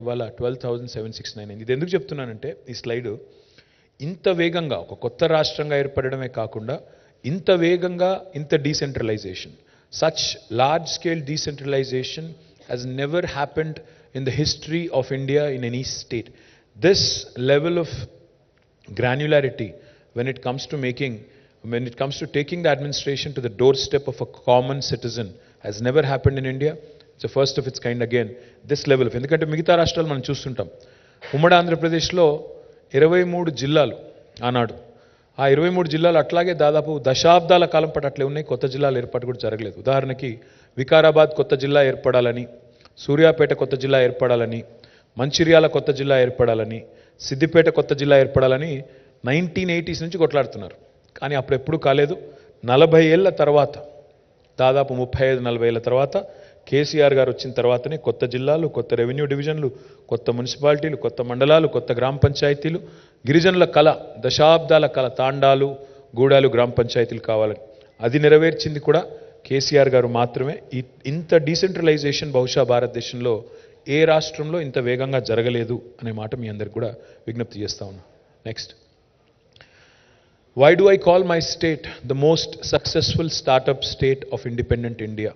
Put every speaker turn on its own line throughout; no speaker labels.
ఇవాళ 12,769 ఇది ఎందుకు చెప్తున్నానంటే ఈ స్లైడ్ ఇంత వేగంగా ఒక కొత్త రాష్ట్రంగా ఏర్పడడమే కాకుండా ఇంత వేగంగా ఇంత decentralisation such large scale decentralisation has never happened in the history of India in any state. This level of granularity when it comes to taking the administration to the doorstep of a common citizen has never happened in India. It's the first of its kind again. This level of ఎందుకంటే మిగతా రాష్ట్రాలు మనం చూస్తుంటాం ఉమ్మడి ఆంధ్రప్రదేశ్లో 23 జిల్లాలు ఆనాడు ఆ 23 జిల్లాలు అట్లాగే దాదాపు దశాబ్దాల కాలం పాటు అట్లే ఉన్నాయి. కొత్త జిల్లాల ఏర్పాటు కూడా జరగలేదు. ఉదాహరణకి వికారాబాద్ కొత్త జిల్లా ఏర్పడాలని, సూర్యాపేట కొత్త జిల్లా ఏర్పడాలని, మంచిర్యాల కొత్త జిల్లా ఏర్పడాలని, సిద్దిపేట కొత్త జిల్లా ఏర్పడాలని 1980s నుంచి కొట్లాడుతున్నారు. కానీ అప్పుడు ఎప్పుడు కాలేదు. 40 ఏళ్ల తర్వాత దాదాపు 35-40 ఏళ్ల తర్వాత కేసీఆర్ గారు వచ్చిన తర్వాతనే కొత్త జిల్లాలు, కొత్త రెవెన్యూ డివిజన్లు, కొత్త మున్సిపాలిటీలు, కొత్త మండలాలు, కొత్త గ్రామ పంచాయతీలు, గిరిజనుల కళ, దశాబ్దాల కళ, తాండాలు, గూడాలు, గ్రామ పంచాయతీలు కావాలని అది నెరవేర్చింది కూడా కేసీఆర్ గారు మాత్రమే. ఇంత డీసెంట్రలైజేషన్ బహుశా భారతదేశంలో ఏ రాష్ట్రంలో ఇంత వేగంగా జరగలేదు అనే మాట మీ అందరికి కూడా విజ్ఞప్తి చేస్తా ఉన్నా. Next, why do I call my state the most successful startup state of independent India?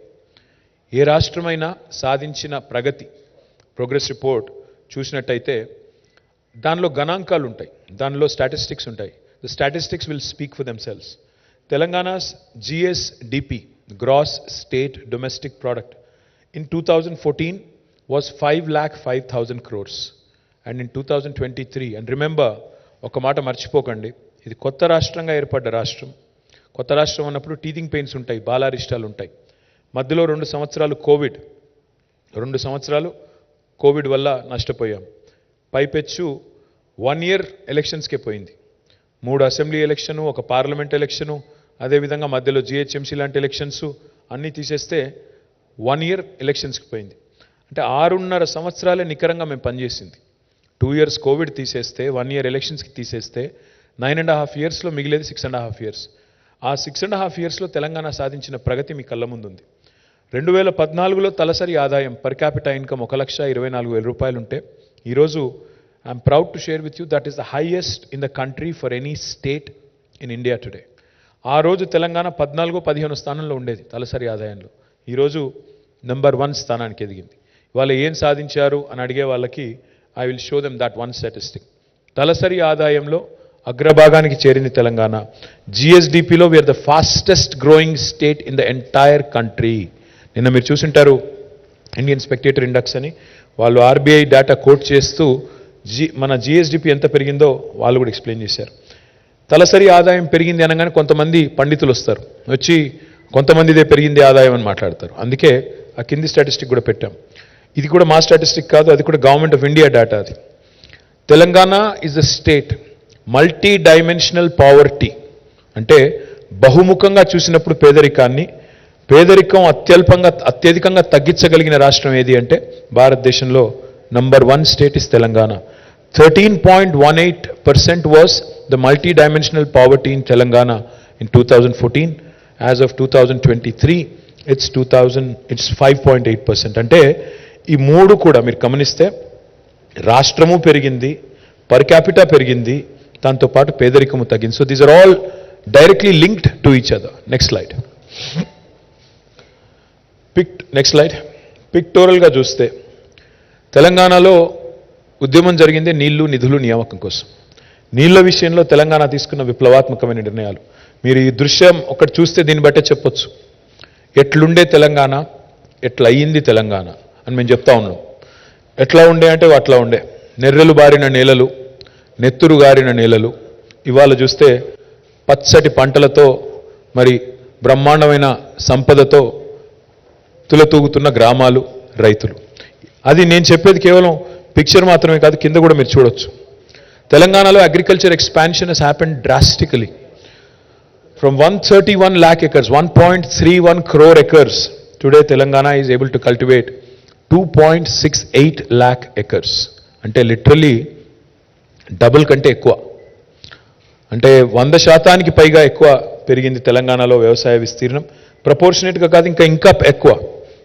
ఏ రాష్ట్రమైనా సాధించిన ప్రోగ్రెస్ రిపోర్ట్ చూసినట్టయితే దానిలో గణాంకాలు ఉంటాయి, దానిలో స్టాటిస్టిక్స్ ఉంటాయి. The statistics will speak for themselves. తెలంగాణ's GSDP, gross state domestic product, in 2014 was 5,05,000 crores, and in 2023, and remember ఒక మాట మర్చిపోకండి, ఇది కొత్త రాష్ట్రంగా ఏర్పడ్డ రాష్ట్రం. కొత్త రాష్ట్రం అన్నప్పుడు టీథింగ్ పెయిన్స్ ఉంటాయి, బాలారిష్టాలు ఉంటాయి. మధ్యలో 2 సంవత్సరాలు కోవిడ్ వల్ల నష్టపోయాం. పైపెచ్చు 1 year ఎలక్షన్స్కే పోయింది. 3 అసెంబ్లీ ఎలక్షను, 1 పార్లమెంట్ ఎలక్షను, అదేవిధంగా మధ్యలో GHMC లాంటి ఎలక్షన్స్ అన్నీ తీసేస్తే 1 year ఎలక్షన్స్కి పోయింది. అంటే 6.5 సంవత్సరాలే నికరంగా మేము పనిచేసింది. 2 years కోవిడ్ తీసేస్తే, 1 year ఎలక్షన్స్కి తీసేస్తే 9.5 yearsలో మిగిలేది 6.5 years. ఆ 6.5 yearsలో తెలంగాణ సాధించిన ప్రగతి మీ కళ్ళ ముందుంది. 2014లో తలసరి ఆదాయం పర్ క్యాపిటా ఇన్కమ్ 1,24,000 రూపాయలు ఉంటే ఈరోజు I'm proud to share with you that is the highest in the country for any state in India today. ఆ రోజు తెలంగాణ 14-15 స్థానంలో ఉండేది తలసరి ఆదాయంలో. ఈరోజు నెంబర్ 1 స్థానానికి ఎదిగింది. వాళ్ళు ఏం సాధించారు అని అడిగే వాళ్ళకి I will show them that 1 statistic. తలసరి ఆదాయంలో అగ్రభాగానికి చేరింది తెలంగాణ. GSDPలో we're the fastest growing state in the entire country. నిన్న మీరు చూసింటారు ఇండియన్ స్పెక్టేటర్ ఇండెక్స్ అని, వాళ్ళు RBI డేటా కోట్ చేస్తూ మన GSDP ఎంత పెరిగిందో వాళ్ళు కూడా ఎక్స్ప్లెయిన్ చేశారు. తలసరి ఆదాయం పెరిగింది అనగానే కొంతమంది పండితులు వస్తారు, వచ్చి కొంతమందిదే పెరిగింది ఆదాయం అని మాట్లాడతారు. అందుకే ఆ కింది స్టాటిస్టిక్ కూడా పెట్టాం. ఇది కూడా మా స్టాటిస్టిక్ కాదు, అది కూడా గవర్నమెంట్ ఆఫ్ ఇండియా డేటా. అది Telangana is the state multi dimensional poverty, అంటే బహుముఖంగా చూసినప్పుడు పేదరికం అత్యధికంగా తగ్గించగలిగిన రాష్ట్రం ఏది అంటే భారతదేశంలో number 1 state is Telangana. 13.18% was the multi-dimensional poverty in Telangana in 2014. As of 2023, it's 5.8%. అంటే ఈ 3 కూడా మీరు గమనిస్తే రాష్ట్రము పెరిగింది, పర్ క్యాపిటా పెరిగింది, దాంతో పాటు పేదరికము తగ్గింది. So these are all directly linked to each other. Next slide. పిక్టోరల్గా చూస్తే తెలంగాణలో ఉద్యమం జరిగింది నీళ్లు, నిధులు, నియామకం కోసం. నీళ్ల విషయంలో తెలంగాణ తీసుకున్న విప్లవాత్మకమైన నిర్ణయాలు. మీరు ఈ దృశ్యం ఒకటి చూస్తే దీన్ని బట్టే చెప్పొచ్చు ఎట్లుండే తెలంగాణ, ఎట్లా అయ్యింది తెలంగాణ అని మేము చెప్తా ఉన్నాం. ఎట్లా ఉండే అంటే అట్లా ఉండే. నెర్రెలు బారిన నేలలు, నెత్తురు గారిన నేలలు. ఇవాళ చూస్తే పచ్చటి పంటలతో, మరి బ్రహ్మాండమైన సంపదతో తులతూగుతున్న గ్రామాలు, రైతులు. అది నేను చెప్పేది కేవలం పిక్చర్ మాత్రమే కాదు, కింద కూడా మీరు చూడొచ్చు. తెలంగాణలో agriculture expansion has happened drastically from 131 lakh acres, 1.31 crore acres. Today Telangana is able to cultivate 2.68 lakh acres. అంటే లిటరలీ డబుల్ కంటే ఎక్కువ, అంటే 100% పైగా ఎక్కువ పెరిగింది తెలంగాణలో వ్యవసాయ విస్తీర్ణం. ప్రపోర్షనేట్గా కాదు, ఇంకా ఎక్కువ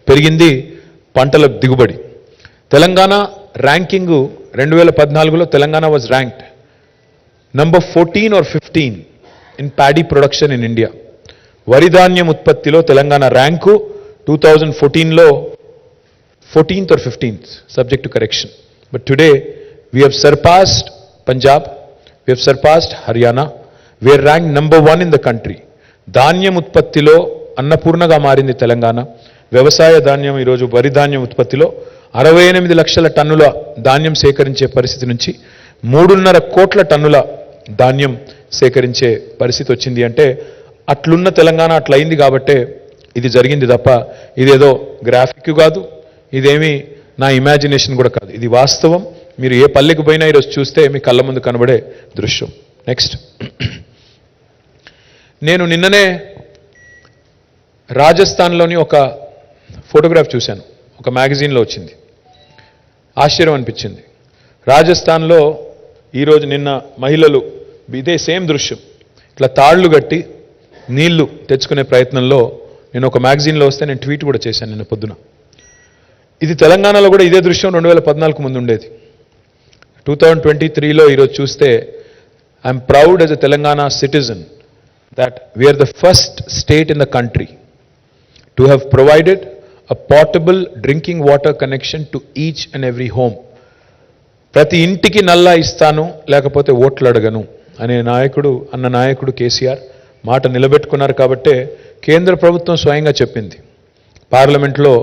పెరిగింది పంటల దిగుబడి. తెలంగాణ ర్యాంకింగ్ 2014లో Telangana was ranked number 14 or 15 in paddy production in India. వరి ధాన్యం ఉత్పత్తిలో తెలంగాణ ర్యాంకు 2014లో 14th or 15th, subject to correction. But today we have surpassed Punjab, we have surpassed Haryana, we are ranked number 1 in the country. ధాన్యం ఉత్పత్తిలో అన్నపూర్ణగా మారింది తెలంగాణ. వ్యవసాయ ధాన్యం ఈరోజు వరి ధాన్యం ఉత్పత్తిలో 68 లక్షల టన్నుల ధాన్యం సేకరించే పరిస్థితి నుంచి 3.5 కోట్ల టన్నుల ధాన్యం సేకరించే పరిస్థితి వచ్చింది. అంటే అట్లున్న తెలంగాణ అట్లయింది కాబట్టే ఇది జరిగింది తప్ప ఇదేదో గ్రాఫిక్ కాదు, ఇదేమీ నా ఇమాజినేషన్ కూడా కాదు, ఇది వాస్తవం. మీరు ఏ పల్లెకు పోయినా ఈరోజు చూస్తే మీ కళ్ళ ముందు కనబడే దృశ్యం. నెక్స్ట్, నేను నిన్ననే రాజస్థాన్లోని ఒక ఫోటోగ్రాఫ్ చూశాను, ఒక మ్యాగజైన్లో వచ్చింది. ఆశ్చర్యం అనిపించింది. రాజస్థాన్లో ఈరోజు నిన్న మహిళలు ఇదే సేమ్ దృశ్యం ఇట్లా తాళ్లు కట్టి నీళ్లు తెచ్చుకునే ప్రయత్నంలో నేను ఒక మ్యాగజైన్లో వస్తే నేను ట్వీట్ కూడా చేశాను నిన్న పొద్దున. ఇది తెలంగాణలో కూడా ఇదే దృశ్యం 2014 ముందు ఉండేది. 2023లో ఈరోజు చూస్తే I'm proud as a Telangana citizen that we are the first state in the country to have provided a portable drinking water connection to each and every home. ప్రతి ఇంటికి నల్లా ఇస్తాను లేకపోతే ఓట్లు అడగను అనే నాయకుడు కేసీఆర్ మాట నిలబెట్టుకున్నారు. కాబట్టే కేంద్ర ప్రభుత్వం స్వయంగా చెప్పింది పార్లమెంట్లో,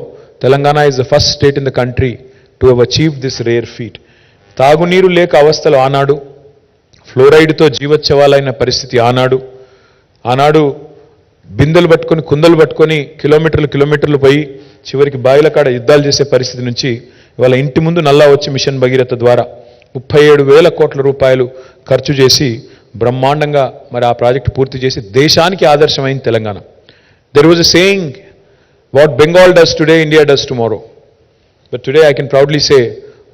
Telangana is the first state in the country to have achieved this rare feet. తాగునీరు లేక అవస్థలు ఆనాడు, ఫ్లోరైడ్తో జీవోత్సవాలైన పరిస్థితి ఆనాడు బిందెలు పట్టుకొని కుందలు పట్టుకొని కిలోమీటర్లు పోయి చివరికి బాయిల కాడ యుద్ధాలు చేసే పరిస్థితి నుంచి ఇవాళ ఇంటి ముందు నల్లా వచ్చి మిషన్ భగీరథ ద్వారా 37,000 కోట్ల రూపాయలు ఖర్చు చేసి బ్రహ్మాండంగా మరి ఆ ప్రాజెక్టు పూర్తి చేసి దేశానికి ఆదర్శమైంది Telangana. There was a saying, what Bengal does today, India does tomorrow. But today I can proudly say,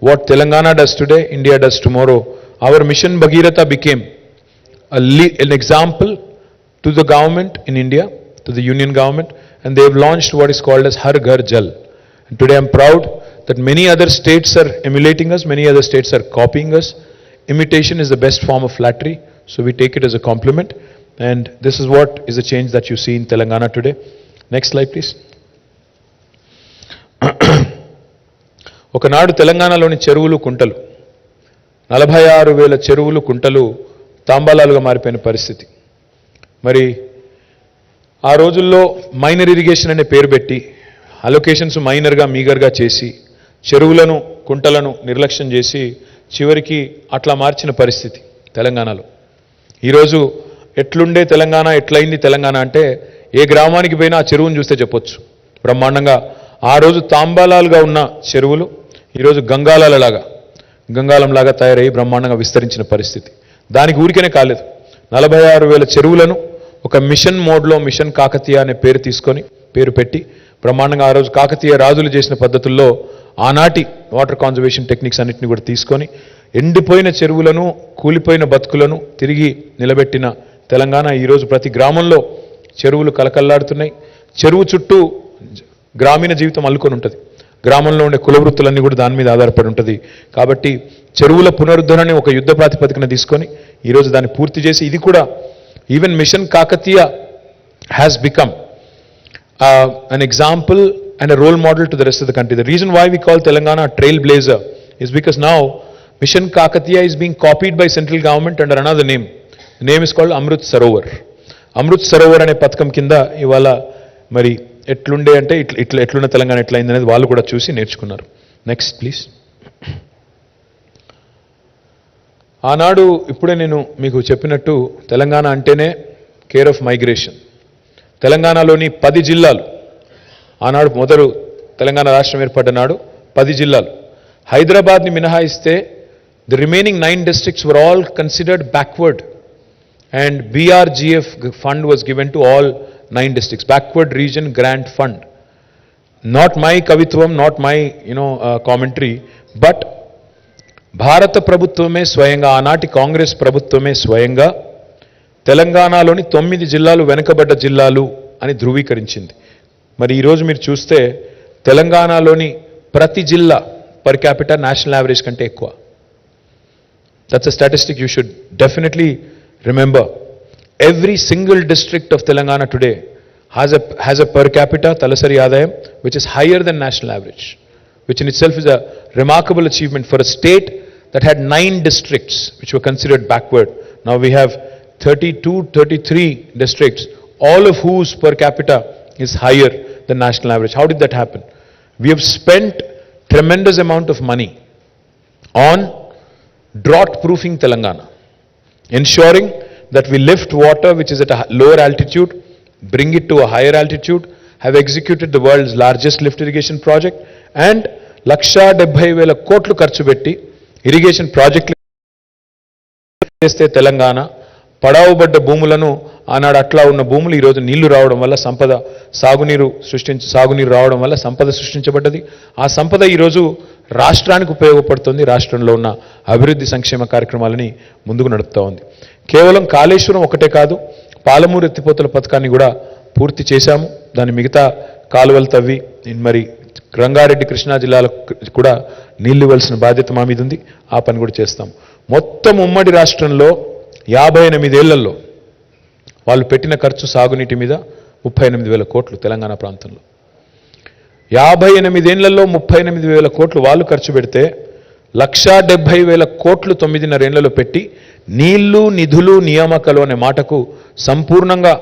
what Telangana does today, India does tomorrow. Our mission Bhagirath became an example to the government in India, to the union government, and they have launched what is called as Har Ghar Jal. And today I am proud that many other states are emulating us, many other states are copying us. Imitation is the best form of flattery, so we take it as a compliment. And this is what is the change that you see in Telangana today. Next slide, please. ఒకనాడు తెలంగాణలోని చెరువులు కుంటలు 46,000 చెరువులు కుంటలు తాంబాలాలుగా మారిపోయిన పరిస్థితి. మరి ఆ రోజుల్లో మైనర్ ఇరిగేషన్ అనే పేరు పెట్టి అలొకేషన్స్ మీగర్గా చేసి చెరువులను కుంటలను నిర్లక్ష్యం చేసి చివరికి అట్లా మార్చిన పరిస్థితి తెలంగాణలో. ఈరోజు ఎట్లుండే తెలంగాణ, ఎట్లయింది తెలంగాణ అంటే ఏ గ్రామానికి పోయినా ఆ చెరువును చూస్తే చెప్పొచ్చు బ్రహ్మాండంగా. ఆ రోజు తాంబాలాలుగా ఉన్న చెరువులు ఈరోజు గంగాలంలాగా తయారయ్యి బ్రహ్మాండంగా విస్తరించిన పరిస్థితి. దానికి ఊరికనే కాలేదు, 46,000 చెరువులను ఒక మిషన్ మోడ్లో మిషన్ కాకతీయ అనే పేరు పెట్టి బ్రహ్మాండంగా ఆ రోజు కాకతీయ రాజులు చేసిన పద్ధతుల్లో ఆనాటి వాటర్ కాన్జర్వేషన్ టెక్నిక్స్ అన్నింటినీ కూడా తీసుకొని ఎండిపోయిన చెరువులను, కూలిపోయిన బతుకులను తిరిగి నిలబెట్టిన తెలంగాణ. ఈరోజు ప్రతి గ్రామంలో చెరువులు కలకల్లాడుతున్నాయి. చెరువు చుట్టూ గ్రామీణ జీవితం అల్లుకొని ఉంటుంది. గ్రామంలో ఉండే కులవృత్తులన్నీ కూడా దాని మీద ఆధారపడి ఉంటుంది. కాబట్టి చెరువుల పునరుద్ధరణని ఒక యుద్ధ ప్రాతిపదికన తీసుకొని ఈరోజు దాన్ని పూర్తి చేసి ఇది కూడా even mission Kakatiya has become an example and a role model to the rest of the country. The reason why we call Telangana a trailblazer is because now Mission Kakatiya is being copied by central government under another name. The name is called Amrit Sarovar. Amrit Sarovar అనే పథకం కింద ఇవాళ మరి ఎట్లుండే అంటే ఎట్లున్న తెలంగాణ ఎట్లయింది అనేది వాళ్ళు కూడా చూసి నేర్చుకున్నారు. Next please. ఆనాడు ఇప్పుడే నేను మీకు చెప్పినట్టు తెలంగాణ అంటేనే కేర్ ఆఫ్ మైగ్రేషన్. తెలంగాణలోని 10 జిల్లాలు ఆనాడు మొదలు తెలంగాణ రాష్ట్రం ఏర్పడ్డ నాడు 10 జిల్లాలు, హైదరాబాద్ని మినహాయిస్తే the remaining 9 districts were all considered backward and BRGF fund was given to all 9 districts, backward region grant fund. Not my kavitvam, not my commentary, but భారత ప్రభుత్వమే స్వయంగా ఆనాటి కాంగ్రెస్ ప్రభుత్వమే స్వయంగా తెలంగాణలోని 9 జిల్లాలు వెనుకబడ్డ జిల్లాలు అని ధృవీకరించింది. మరి ఈరోజు మీరు చూస్తే తెలంగాణలోని ప్రతి జిల్లా per capita national average కంటే ఎక్కువ. That's a statistic you should definitely remember. Every single district of Telangana today has a per capita talasari adayam which is higher than national average, which in itself is a remarkable achievement for a state that had 9 districts which were considered backward. Now we have 32, 33 districts, all of whose per capita is higher than national average. How did that happen? We have spent tremendous amount of money on drought proofing Telangana, ensuring that we lift water which is at a lower altitude, bring it to a higher altitude, have executed the world's largest lift irrigation project, and 1,70,000 కోట్లు ఖర్చు పెట్టి irrigation ప్రాజెక్టులు చేస్తే తెలంగాణ పడావుబడ్డ భూములను ఆనాడు అట్లా ఉన్న భూములు ఈరోజు నీళ్లు రావడం వల్ల సంపద సాగునీరు రావడం వల్ల సంపద సృష్టించబడ్డది. ఆ సంపద ఈరోజు రాష్ట్రానికి ఉపయోగపడుతుంది. రాష్ట్రంలో ఉన్న అభివృద్ధి సంక్షేమ కార్యక్రమాలని ముందుకు నడుపుతూ ఉంది. కేవలం కాళేశ్వరం ఒకటే కాదు, పాలమూరు ఎత్తిపోతల పథకాన్ని కూడా పూర్తి చేశాము. దాని మిగతా కాలువలు తవ్వి మరి రంగారెడ్డి కృష్ణా జిల్లాలకు కూడా నీళ్లు ఇవ్వాల్సిన బాధ్యత మా మీద ఉంది. ఆ పని కూడా చేస్తాం. మొత్తం ఉమ్మడి రాష్ట్రంలో 58 ఏళ్లలో వాళ్ళు పెట్టిన ఖర్చు సాగునీటి మీద 38,000 కోట్లు. తెలంగాణ ప్రాంతంలో 58 ఏళ్లలో 38,000 కోట్లు వాళ్ళు ఖర్చు పెడితే 1,70,000 కోట్లు 9.5 ఏళ్లలో పెట్టి నీళ్లు నిధులు నియామకాలు అనే మాటకు సంపూర్ణంగా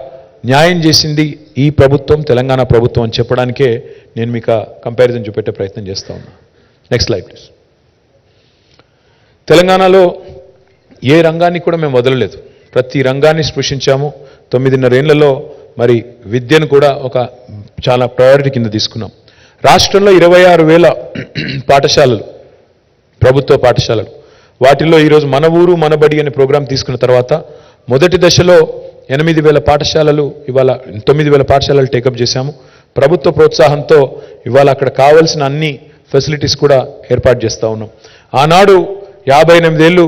న్యాయం చేసింది ఈ ప్రభుత్వం, తెలంగాణ ప్రభుత్వం అని చెప్పడానికే నేను మీకు కంపారిజన్ చూపెట్టే ప్రయత్నం చేస్తా ఉన్నా. Next slide please. తెలంగాణలో ఏ రంగాన్ని కూడా మేము వదలలేదు. ప్రతి రంగాన్ని స్పృశించాము. 9.5 ఏళ్లలో మరి విద్యను కూడా ఒక చాలా ప్రయారిటీ కింద తీసుకున్నాం. రాష్ట్రంలో 26,000 పాఠశాలలు, ప్రభుత్వ పాఠశాలలు. వాటిల్లో ఈరోజు మన ఊరు మన బడి అనే ప్రోగ్రాం తీసుకున్న తర్వాత మొదటి దశలో 8,000 పాఠశాలలు, ఇవాళ 9,000 పాఠశాలలు టేకప్ చేశాము. ప్రభుత్వ ప్రోత్సాహంతో ఇవాళ అక్కడ కావాల్సిన అన్ని ఫెసిలిటీస్ కూడా ఏర్పాటు చేస్తూ ఉన్నాం. ఆనాడు 58 ఏళ్ళు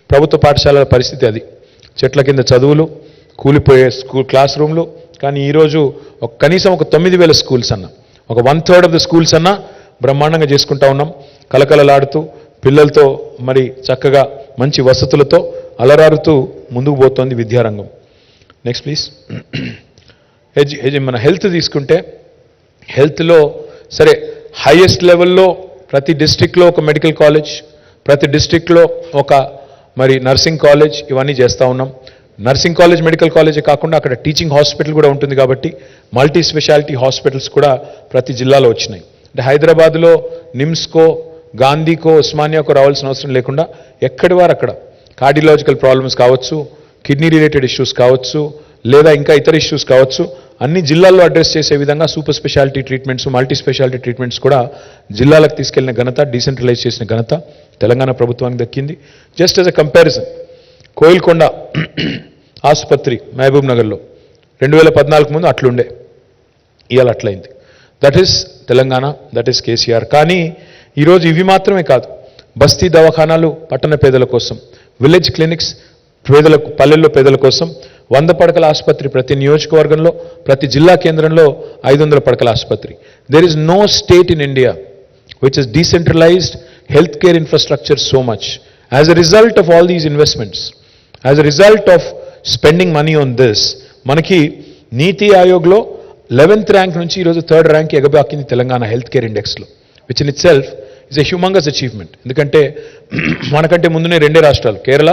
ప్రభుత్వ పాఠశాలల పరిస్థితి అది. చెట్ల కింద చదువులు, కూలిపోయే క్లాస్ రూమ్లు. కానీ ఈరోజు కనీసం ఒక 9,000 స్కూల్స్ అన్నా, ఒక 1/3 ఆఫ్ ద స్కూల్స్ అన్నా బ్రహ్మాండంగా చేసుకుంటా ఉన్నాం. కలకలలాడుతూ పిల్లలతో మరి చక్కగా మంచి వసతులతో అలరారుతూ ముందుకు పోతోంది విద్యారంగం. Next please. మన హెల్త్ తీసుకుంటే హెల్త్లో సరే హైయెస్ట్ లెవెల్లో ప్రతి డిస్ట్రిక్ట్లో ఒక మెడికల్ కాలేజ్, ప్రతి డిస్ట్రిక్ట్లో ఒక మరి నర్సింగ్ కాలేజ్, ఇవన్నీ చేస్తూ ఉన్నాం. నర్సింగ్ కాలేజ్ మెడికల్ కాలేజే కాకుండా అక్కడ టీచింగ్ హాస్పిటల్ కూడా ఉంటుంది కాబట్టి మల్టీ స్పెషాలిటీ హాస్పిటల్స్ కూడా ప్రతి జిల్లాలో వచ్చినాయి. అంటే హైదరాబాద్లో నిమ్స్కో, గాంధీకో, ఉస్మానియాకో రావాల్సిన అవసరం లేకుండా ఎక్కడి వారు అక్కడ కార్డియాలజికల్ ప్రాబ్లమ్స్ కావచ్చు, కిడ్నీ రిలేటెడ్ ఇష్యూస్ కావచ్చు, లేదా ఇంకా ఇతర ఇష్యూస్ కావచ్చు, అన్ని జిల్లాల్లో అడ్రస్ చేసే విధంగా super speciality treatments, multi speciality treatments కూడా జిల్లాలకు తీసుకెళ్లిన ఘనత, డీసెంట్రలైజ్ చేసిన ఘనత తెలంగాణ ప్రభుత్వానికి దక్కింది. Just as a comparison, Koilkonda ఆసుపత్రి మహబూబ్ నగర్లో 2014 ముందు అట్లుండే, ఇవాళ అట్లయింది. That is Telangana, that is KCR. కానీ ఈరోజు ఇవి మాత్రమే కాదు, బస్తీ దవాఖానాలు పట్టణ పేదల కోసం, విలేజ్ క్లినిక్స్ పేదలకు, పల్లెల్లో పేదల కోసం 100 పడకల ఆసుపత్రి ప్రతి నియోజకవర్గంలో, ప్రతి జిల్లా కేంద్రంలో 500 పడకల ఆసుపత్రి. There is no state in India which has decentralized healthcare infrastructure so much. As a result of all these investments, as a result of spending money on this, మనకి నీతి ఆయోగ్లో 11th ర్యాంక్ నుంచి ఈరోజు 3rd ర్యాంక్ ఎగబాకింది Telangana health care ఇండెక్స్లో, which in itself is a humongous achievement. ఎందుకంటే మనకంటే ముందునే 2 రాష్ట్రాలు, Kerala,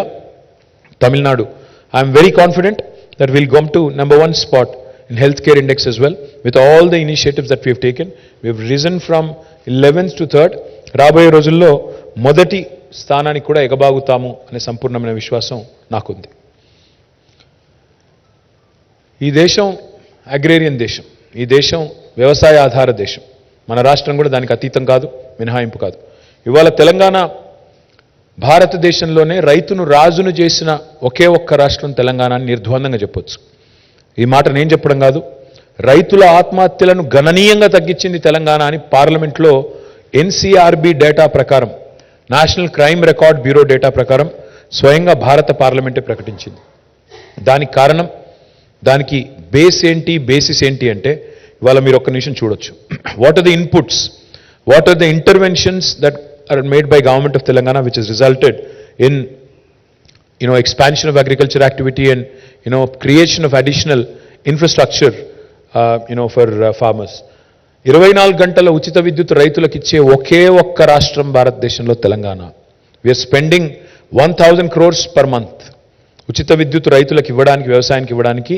Tamil Nadu. I'm very confident that we'll come to number 1 spot in healthcare index as well with all the initiatives that we have taken. We have risen from 11th to 3rd. రాబోయే రోజుల్లో మొదటి స్థానానికి కూడా ఎగబాగుతాము అనే సంపూర్ణమైన విశ్వాసం నాకుంది. ఈ దేశం అగ్రేరియన్ దేశం, ఈ దేశం వ్యవసాయ ఆధార దేశం. మన రాష్ట్రం కూడా దానికి అతీతం కాదు, మినహాయింపు కాదు. ఇవాళ తెలంగాణ భారతదేశంలోనే రైతును రాజును చేసిన ఒకే ఒక్క రాష్ట్రం తెలంగాణ అని నిర్ద్వందంగా చెప్పొచ్చు. ఈ మాట నేను చెప్పడం కాదు, రైతుల ఆత్మహత్యలను గణనీయంగా తగ్గించింది తెలంగాణ అని పార్లమెంట్లో ఎన్సీఆర్బీ డేటా ప్రకారం, national crime record bureau data ప్రకారం స్వయంగా భారత పార్లమెంటే ప్రకటించింది. దానికి కారణం, దానికి బేసిస్ ఏంటి అంటే ఇవాళ మీరు ఒక్క నిమిషం చూడొచ్చు. What are the inputs What are the interventions that are made by government of Telangana which has resulted in expansion of agriculture activity and creation of additional infrastructure for farmers. 24 గంటల ఉచిత విద్యుత్ రైతులకు ఇచ్చే ఒకే ఒక్క రాష్ట్రం భారతదేశంలో Telangana. We are spending 1000 crores per month. ఉచిత విద్యుత్ రైతులకు ఇవ్వడానికి, వ్యవసాయానికి ఇవ్వడానికి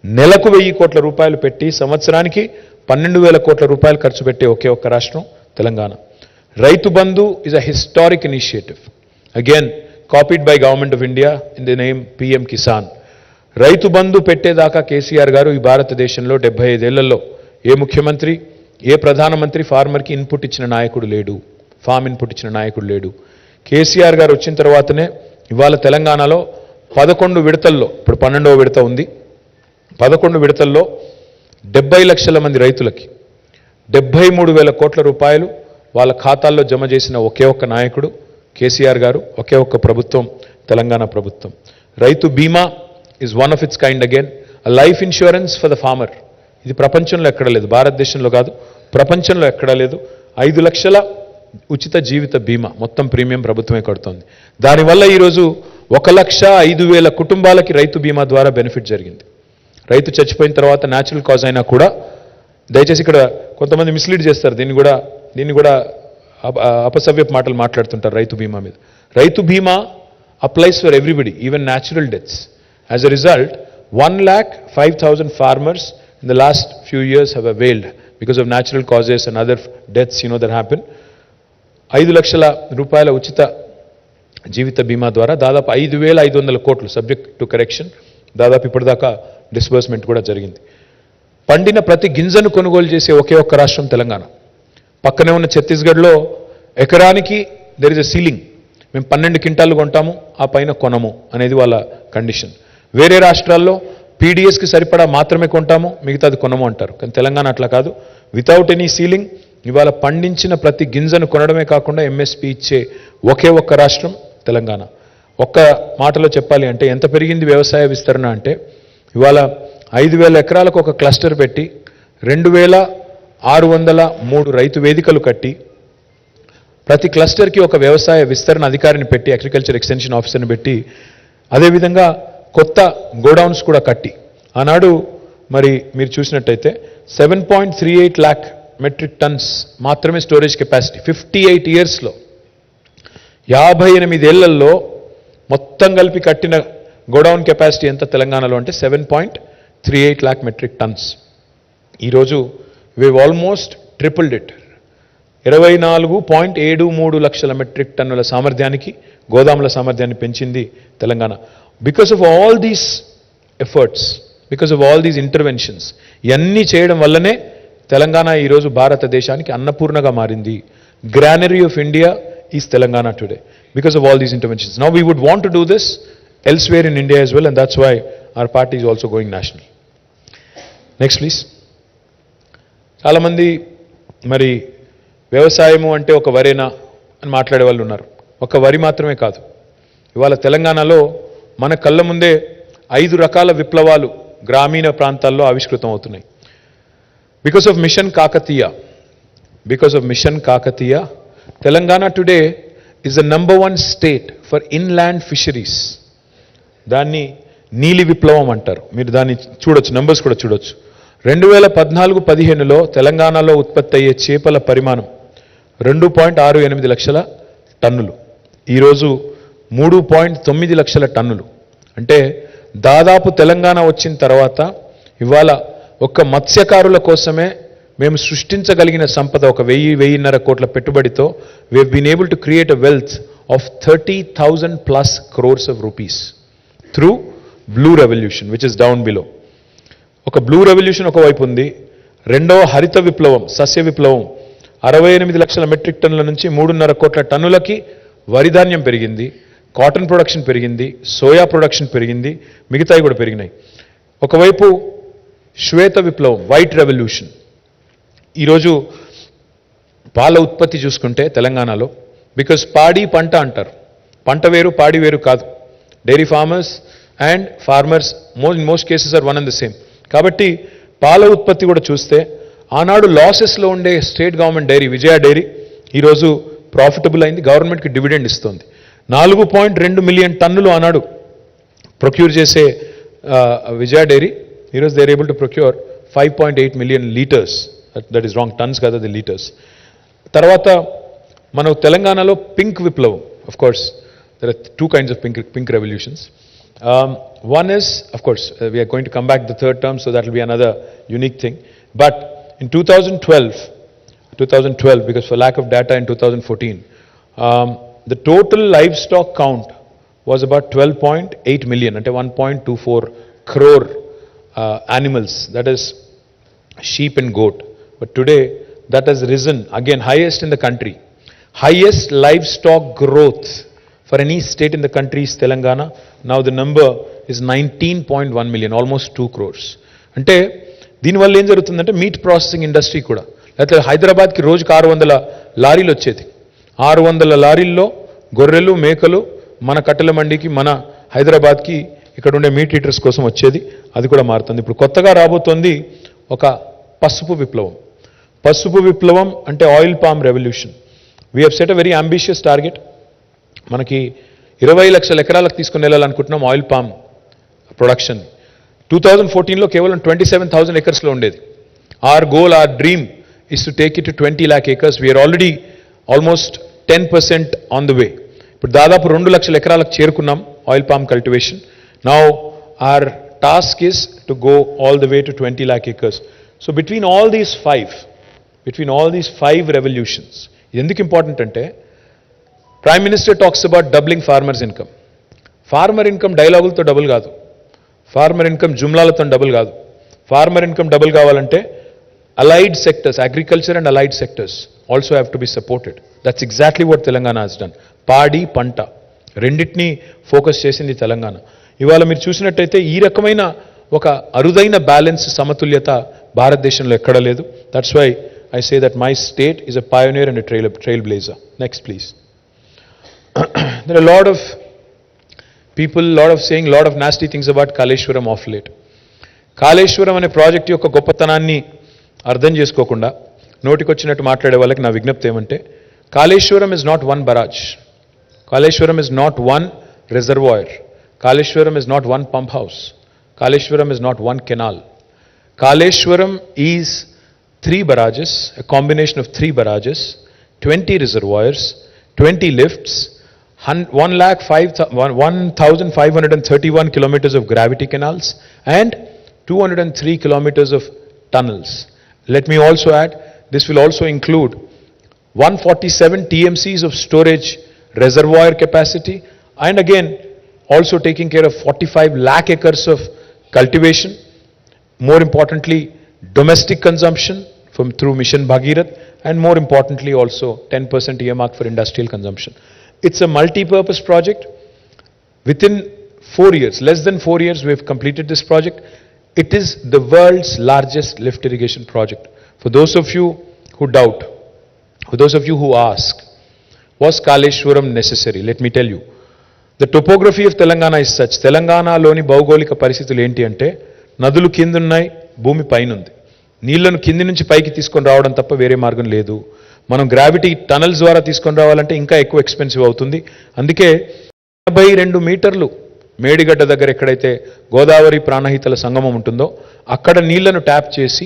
నెలకు 1000 కోట్ల రూపాయలు పెట్టి సంవత్సరానికి 12,000 కోట్ల రూపాయలు ఖర్చు పెట్టే ఒకే ఒక్క రాష్ట్రం Telangana. Rythu Bandhu is a historic initiative. Again, copied by Government of India in the name PM Kisan. Rythu Bandhu పెట్టేదాకా KCR గారు ఈ భారతదేశంలో 75 ఏళ్లలో ఏ ముఖ్యమంత్రి, ఏ ప్రధానమంత్రి ఫార్మర్కి ఇన్పుట్ ఇచ్చిన నాయకుడు లేడు, ఫామ్ ఇన్పుట్ ఇచ్చిన నాయకుడు లేడు. కేసీఆర్ గారు వచ్చిన తర్వాతనే ఇవాళ తెలంగాణలో 11 విడతల్లో, ఇప్పుడు 12వ విడత ఉంది, 11 విడతల్లో 70 లక్షల మంది రైతులకి 73,000 కోట్ల రూపాయలు వాళ్ళ ఖాతాల్లో జమ చేసిన ఒకే ఒక్క నాయకుడు కేసీఆర్ గారు, ఒకే ఒక్క ప్రభుత్వం తెలంగాణ ప్రభుత్వం. రైతు బీమా is one of its kind again, a life insurance for the farmer. ఇది ప్రపంచంలో ఎక్కడ లేదు, భారతదేశంలో కాదు, ప్రపంచంలో ఎక్కడా లేదు. 5 లక్షల ఉచిత జీవిత బీమా మొత్తం ప్రీమియం ప్రభుత్వమే కడుతోంది. దానివల్ల ఈరోజు 1,05,000 కుటుంబాలకి రైతు బీమా ద్వారా బెనిఫిట్ జరిగింది. రైతు చచ్చిపోయిన తర్వాత న్యాచురల్ కాజ్ అయినా కూడా, దయచేసి ఇక్కడ కొంతమంది మిస్లీడ్ చేస్తారు, దీన్ని కూడా అపసవ్యపు మాటలు మాట్లాడుతుంటారు రైతు బీమా మీద. రైతు బీమా applies for everybody, even natural deaths. As a result, 1,05,000 farmers in the last few years have availed because of natural causes and other deaths that happen. 5 లక్షల రూపాయల ఉచిత జీవిత బీమా ద్వారా దాదాపు 5,500 కోట్లు, సబ్జెక్ట్ టు కరెక్షన్, దాదాపు ఇప్పటిదాకా డిస్బర్స్మెంట్ కూడా జరిగింది. పండిన ప్రతి గింజను కొనుగోలు చేసే ఒకే ఒక్క రాష్ట్రం తెలంగాణ. పక్కనే ఉన్న ఛత్తీస్గఢ్లో ఎకరానికి దెర్ ఇస్ ఎ సీలింగ్, మేము 12 క్వింటాలు కొంటాము, ఆ పైన కొనము అనేది వాళ్ళ కండిషన్. వేరే రాష్ట్రాల్లో పీడిఎస్కి సరిపడా మాత్రమే కొంటాము, మిగతాది కొనము అంటారు. కానీ తెలంగాణ అట్లా కాదు, వితౌట్ ఎనీ సీలింగ్ ఇవాళ పండించిన ప్రతి గింజను కొనడమే కాకుండా ఎంఎస్పి ఇచ్చే ఒకే ఒక్క రాష్ట్రం తెలంగాణ. ఒక్క మాటలో చెప్పాలి అంటే ఎంత పెరిగింది వ్యవసాయ విస్తరణ అంటే, ఇవాళ 5,000 ఎకరాలకు ఒక క్లస్టర్ పెట్టి 2,603 రైతు వేదికలు కట్టి ప్రతి క్లస్టర్కి ఒక వ్యవసాయ విస్తరణ అధికారిని పెట్టి, అగ్రికల్చర్ ఎక్స్టెన్షన్ ఆఫీసర్ని పెట్టి, అదేవిధంగా కొత్త గోడౌన్స్ కూడా కట్టి, ఆనాడు మరి మీరు చూసినట్టయితే 7.38 lakh మెట్రిక్ టన్స్ మాత్రమే స్టోరేజ్ కెపాసిటీ. 58 ఇయర్స్లో, 58 ఏళ్లలో మొత్తం కలిపి కట్టిన గోడౌన్ కెపాసిటీ ఎంత తెలంగాణలో అంటే 7.38 lakh మెట్రిక్ టన్స్. ఈరోజు we've almost tripled it. 24.73 లక్షల మెట్రిక్ టన్నుల సామర్థ్యానికి, గోదాముల సామర్థ్యాన్ని పెంచింది Telangana. Because of all these efforts, because of all these interventions, ఇవన్నీ చేయడం వల్లనే తెలంగాణ ఈరోజు భారతదేశానికి అన్నపూర్ణగా మారింది. Granary of India is Telangana today because of all these interventions. Now we would want to do this elsewhere in India as well, and that's why our party is also going national. Next please. చాలామంది మరి వ్యవసాయము అంటే ఒక వరేనా అని మాట్లాడే వాళ్ళు ఉన్నారు. ఒక వరి మాత్రమే కాదు, ఇవాళ తెలంగాణలో మన కళ్ళ ముందే 5 రకాల విప్లవాలు గ్రామీణ ప్రాంతాల్లో ఆవిష్కృతం అవుతున్నాయి. బికాస్ ఆఫ్ mission Kakatiya, Telangana today is the number 1 state for inland fisheries. దాన్ని నీలి విప్లవం అంటారు. మీరు దాన్ని చూడొచ్చు, నంబర్స్ కూడా చూడొచ్చు. 2014-15లో తెలంగాణలో ఉత్పత్తి అయ్యే చేపల పరిమాణం 2.68 లక్షల టన్నులు, ఈరోజు 3.9 లక్షల టన్నులు. అంటే దాదాపు తెలంగాణ వచ్చిన తర్వాత ఇవాళ ఒక్క మత్స్యకారుల కోసమే మేము సృష్టించగలిగిన సంపద ఒక 1,000-1,500 కోట్ల పెట్టుబడితో we have been able to create a wealth of 30,000+ crores of rupees through blue revolution which is down below. ఒక బ్లూ రెవల్యూషన్ ఒకవైపు ఉంది, రెండవ హరిత విప్లవం, సస్య విప్లవం 68 లక్షల మెట్రిక్ టన్నుల నుంచి 3.5 కోట్ల టన్నులకి వరిధాన్యం పెరిగింది, కాటన్ ప్రొడక్షన్ పెరిగింది, సోయా ప్రొడక్షన్ పెరిగింది, మిగతాయి కూడా పెరిగినాయి. ఒకవైపు శ్వేత విప్లవం, వైట్ రెవల్యూషన్. ఈరోజు పాల ఉత్పత్తి చూసుకుంటే తెలంగాణలో, బికాస్ పాడి పంట అంటారు, పంట వేరు పాడి వేరు కాదు. Dairy farmers and farmers in most cases are one and the same. కాబట్టి పాల ఉత్పత్తి కూడా చూస్తే ఆనాడు లాసెస్లో ఉండే state government dairy Vijaya dairy ఈరోజు ప్రాఫిటబుల్ అయింది, గవర్నమెంట్కి డివిడెండ్ ఇస్తుంది. 4.2 మిలియన్ టన్నులు ఆనాడు ప్రొక్యూర్ చేసే విజయ డైరీ ఈరోజు they are able to procure 5.8 million litres. That is wrong, tons కదా, ది లీటర్స్. తర్వాత మన తెలంగాణలో పింక్ విప్లవం, of course there are two kinds of pink revolutions. One is, of course, we are going to come back the third term, so that will be another unique thing. But in 2012, because for lack of data in 2014, the total livestock count was about 12.8 million, ante 1.24 crore animals, that is sheep and goat. But today that has risen again, highest in the country. Highest livestock growth for any state in the country is Telangana. Now the number is 19.1 million, almost 2 crores. అంటే దీనివల్ల ఏం జరుగుతుందంటే meet processing industry కూడా, లేకపోతే హైదరాబాద్కి రోజుకి 600 లారీలు వచ్చేది. 600 లారీల్లో గొర్రెలు మేకలు మన కట్టెల మండికి, మన హైదరాబాద్కి ఇక్కడ ఉండే మీట్ ఈటర్స్ కోసం వచ్చేది. అది కూడా మారుతుంది. ఇప్పుడు కొత్తగా రాబోతోంది ఒక పసుపు విప్లవం. పసుపు విప్లవం అంటే oil palm revolution. We have set a very ambitious target. మనకి 20 లక్షల ఎకరాలకు తీసుకుని వెళ్ళాలనుకుంటున్నాం ఆయిల్ పామ్ ప్రొడక్షన్. 2014లో కేవలం 27,000 ఎకర్స్లో ఉండేది. Our goal, our dream is to take it to 20 lakh acres. We are already almost 10% on the way. ఇప్పుడు దాదాపు 2 లక్షల ఎకరాలకు చేరుకున్నాం oil palm cultivation. Now our task is to go all the way to 20 lakh acres. So between all these 5 revolutions, ఇది ఎందుకు important అంటే, prime minister talks about doubling farmers income. Farmer income డైలాగులతో double కాదు, farmer income జుమ్లాలతో double కాదు. Farmer income double కావాలంటే allied sectors, agriculture and allied sectors also have to be supported. That's exactly what Telangana has done. పాడి పంట రెండింటినీ focus చేసింది తెలంగాణ. ఇవాళ మీరు చూసినట్టయితే ఈ రకమైన ఒక అరుదైన బ్యాలెన్స్, సమతుల్యత భారతదేశంలో ఎక్కడ లేదు. That's why I say that my state is a pioneer and a trailblazer. Next, please. There are a lot of people, saying a lot of nasty things about Kaleshwaram of late. Kaleshwaram అనే project యొక్క గొప్పతనాన్ని అర్థం చేసుకోకుండా నోటికొచ్చినట్టు మాట్లాడే వాళ్ళకి నా విజ్ఞప్తి ఏమంటే, Kaleshwaram is not one barrage, Kaleshwaram is not one reservoir, Kaleshwaram is not one pump house, Kaleshwaram is not one canal. Kaleshwaram is 3 barrages, a combination of 3 barrages, 20 reservoirs, 20 lifts, 1,531 kilometers of gravity canals, and 203 kilometers of tunnels. Let me also add, this will also include 147 TMCs of storage reservoir capacity, and again also taking care of 45 lakh acres of cultivation. More importantly, domestic consumption through Mission Bhagirath, and more importantly also 10% earmark for industrial consumption. It's a multi-purpose project. Within 4 years, less than 4 years, we have completed this project. It is the world's largest lift irrigation project. For those of you who doubt, for those of you who ask, was Kaleshwaram necessary? Let me tell you. The topography of Telangana is such. Telangana loni భౌగోళిక పరిస్థితులు ఏంటి అంటే, నదులు కింద ఉన్నాయి, భూమి పైన ఉంది. నీళ్లను కింది నుంచి పైకి తీసుకొని రావడం తప్ప వేరే మార్గం లేదు. మనం గ్రావిటీ టనల్స్ ద్వారా తీసుకొని రావాలంటే ఇంకా ఎక్కువ ఎక్స్పెన్సివ్ అవుతుంది. అందుకే 82 మీటర్లు మేడిగడ్డ దగ్గర ఎక్కడైతే గోదావరి ప్రాణహితల సంగమం ఉంటుందో అక్కడ నీళ్లను ట్యాప్ చేసి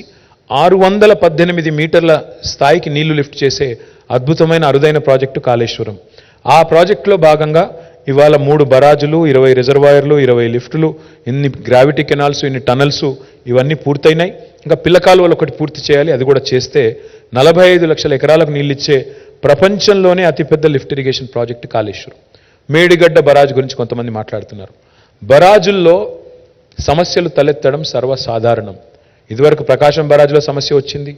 618 మీటర్ల స్థాయికి నీళ్లు లిఫ్ట్ చేసే అద్భుతమైన అరుదైన ప్రాజెక్టు కాళేశ్వరం. ఆ ప్రాజెక్టులో భాగంగా ఇవాళ 3 బరాజులు, 20 రిజర్వాయర్లు, 20 లిఫ్టులు, ఇన్ని గ్రావిటీ కెనాల్స్, ఇన్ని టనల్స్ ఇవన్నీ పూర్తయినాయి. ఇంకా పిల్లకాలువలు ఒకటి పూర్తి చేయాలి. అది కూడా చేస్తే 45 లక్షల ఎకరాలకు నీళ్ళు ఇచ్చే ప్రపంచంలోనే అతిపెద్ద lift irrigation project Kaleshwaram. Medigadda barrage గురించి కొంతమంది మాట్లాడుతున్నారు. బరాజుల్లో సమస్యలు తలెత్తడం సర్వసాధారణం. ఇదివరకు ప్రకాశం బరాజ్లో సమస్య వచ్చింది,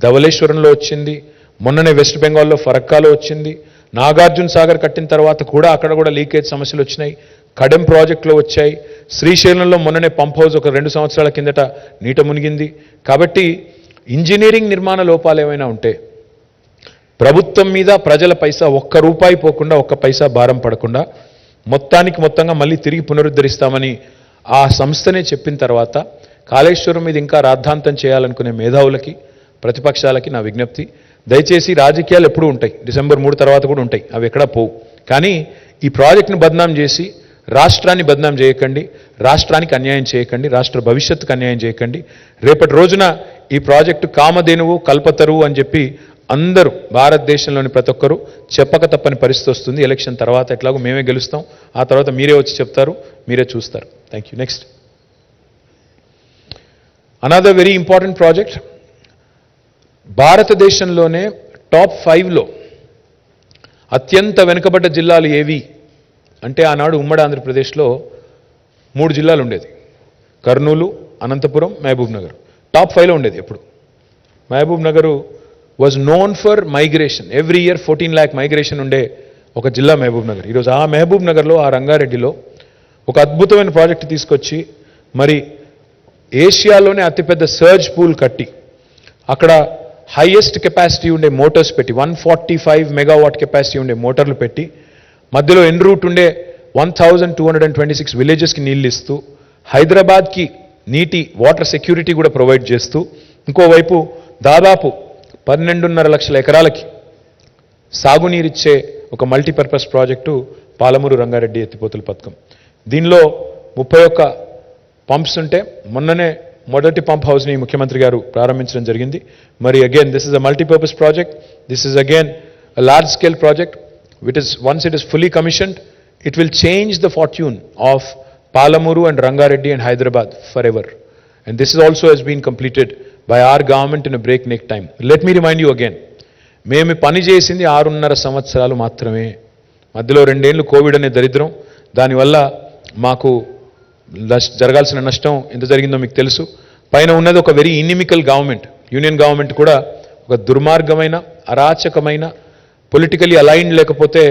ధవళేశ్వరంలో వచ్చింది, మొన్ననే వెస్ట్ బెంగాల్లో ఫరక్కాలో వచ్చింది, నాగార్జున సాగర్ కట్టిన తర్వాత కూడా అక్కడ కూడా లీకేజ్ సమస్యలు వచ్చినాయి, కడెం ప్రాజెక్టులో వచ్చాయి, శ్రీశైలంలో మొన్ననే పంప్ హౌస్ ఒక 2 సంవత్సరాల కిందట నీట మునిగింది. కాబట్టి ఇంజనీరింగ్ నిర్మాణ లోపాలు ఏమైనా ఉంటే ప్రభుత్వం మీద ప్రజల పైసా ఒక్క రూపాయి పోకుండా, ఒక్క పైసా భారం పడకుండా మొత్తంగా మళ్ళీ తిరిగి పునరుద్ధరిస్తామని ఆ సంస్థనే చెప్పిన తర్వాత కాళేశ్వరం మీద ఇంకా రాద్ధాంతం చేయాలనుకునే మేధావులకి, ప్రతిపక్షాలకి నా విజ్ఞప్తి, దయచేసి రాజకీయాలు ఎప్పుడూ ఉంటాయి, డిసెంబర్ 3 తర్వాత కూడా ఉంటాయి, అవి ఎక్కడా పోవు. కానీ ఈ ప్రాజెక్టును బద్నాం చేసి రాష్ట్రాన్ని బద్నాం చేయకండి, రాష్ట్రానికి అన్యాయం చేయకండి, రాష్ట్ర భవిష్యత్తుకు అన్యాయం చేయకండి. రేపటి రోజున ఈ ప్రాజెక్టు కామధేనువు కల్పతరువు అని చెప్పి అందరూ భారతదేశంలోని ప్రతి ఒక్కరూ చెప్పక తప్పని పరిస్థితి వస్తుంది. ఎలక్షన్ తర్వాత ఎట్లాగో మేమే గెలుస్తాం, ఆ తర్వాత మీరే వచ్చి చెప్తారు, మీరే చూస్తారు. Thank you. Next, another very important project. భారతదేశంలోనే టాప్ 5లో అత్యంత వెనుకబడ్డ జిల్లాలు ఏవి అంటే ఆనాడు ఉమ్మడి ఆంధ్రప్రదేశ్లో 3 జిల్లాలు ఉండేది, కర్నూలు, అనంతపురం, మహబూబ్ నగర్. టాప్ 5లో ఉండేది ఎప్పుడు. Mahbubnagar was known for migration, every year 14 lakh migration ఉండే ఒక జిల్లా మహబూబ్ నగర్. ఈరోజు ఆ మహబూబ్ నగర్లో, ఆ రంగారెడ్డిలో ఒక అద్భుతమైన ప్రాజెక్టు తీసుకొచ్చి మరి ఏషియాలోనే అతిపెద్ద సర్జ్ పూల్ కట్టి అక్కడ హైయెస్ట్ కెపాసిటీ ఉండే మోటార్స్ పెట్టి 145 మెగావాట్ కెపాసిటీ ఉండే మోటార్లు పెట్టి మధ్యలో ఎన్ రూట్ ఉండే 1226 విలేజెస్కి నీళ్ళు ఇస్తూ హైదరాబాద్కి నీటి వాటర్ సెక్యూరిటీ కూడా ప్రొవైడ్ చేస్తూ ఇంకోవైపు దాదాపు 12.5 లక్షల ఎకరాలకి సాగునీరిచ్చే ఒక మల్టీపర్పస్ ప్రాజెక్టు పాలమూరు రంగారెడ్డి ఎత్తిపోతుల పథకం. దీనిలో 31 పంప్స్ ఉంటే మొన్ననే మొదటి పంప్ హౌస్ని ముఖ్యమంత్రి గారు ప్రారంభించడం జరిగింది. మరి again this is a multipurpose project, this is again a large scale project which is once it is fully commissioned, it will change the fortune of Palamuru and Rangareddy and Hyderabad forever. And this is also has been completed by our government in a breakneck time. Let me remind you again, మేము పని చేసింది 6.5 సంవత్సరాలు మాత్రమే. మధ్యలో 2 ఏళ్ళు Covid అనే దరిద్రం, దానివల్ల మాకు జరగాల్సిన నష్టం ఎంత జరిగిందో మీకు తెలుసు. పైన ఉన్నది ఒక very inimical government, union government కూడా ఒక దుర్మార్గమైన, అరాచకమైన, పొలిటికలీ అలైన్డ్ లేకపోతే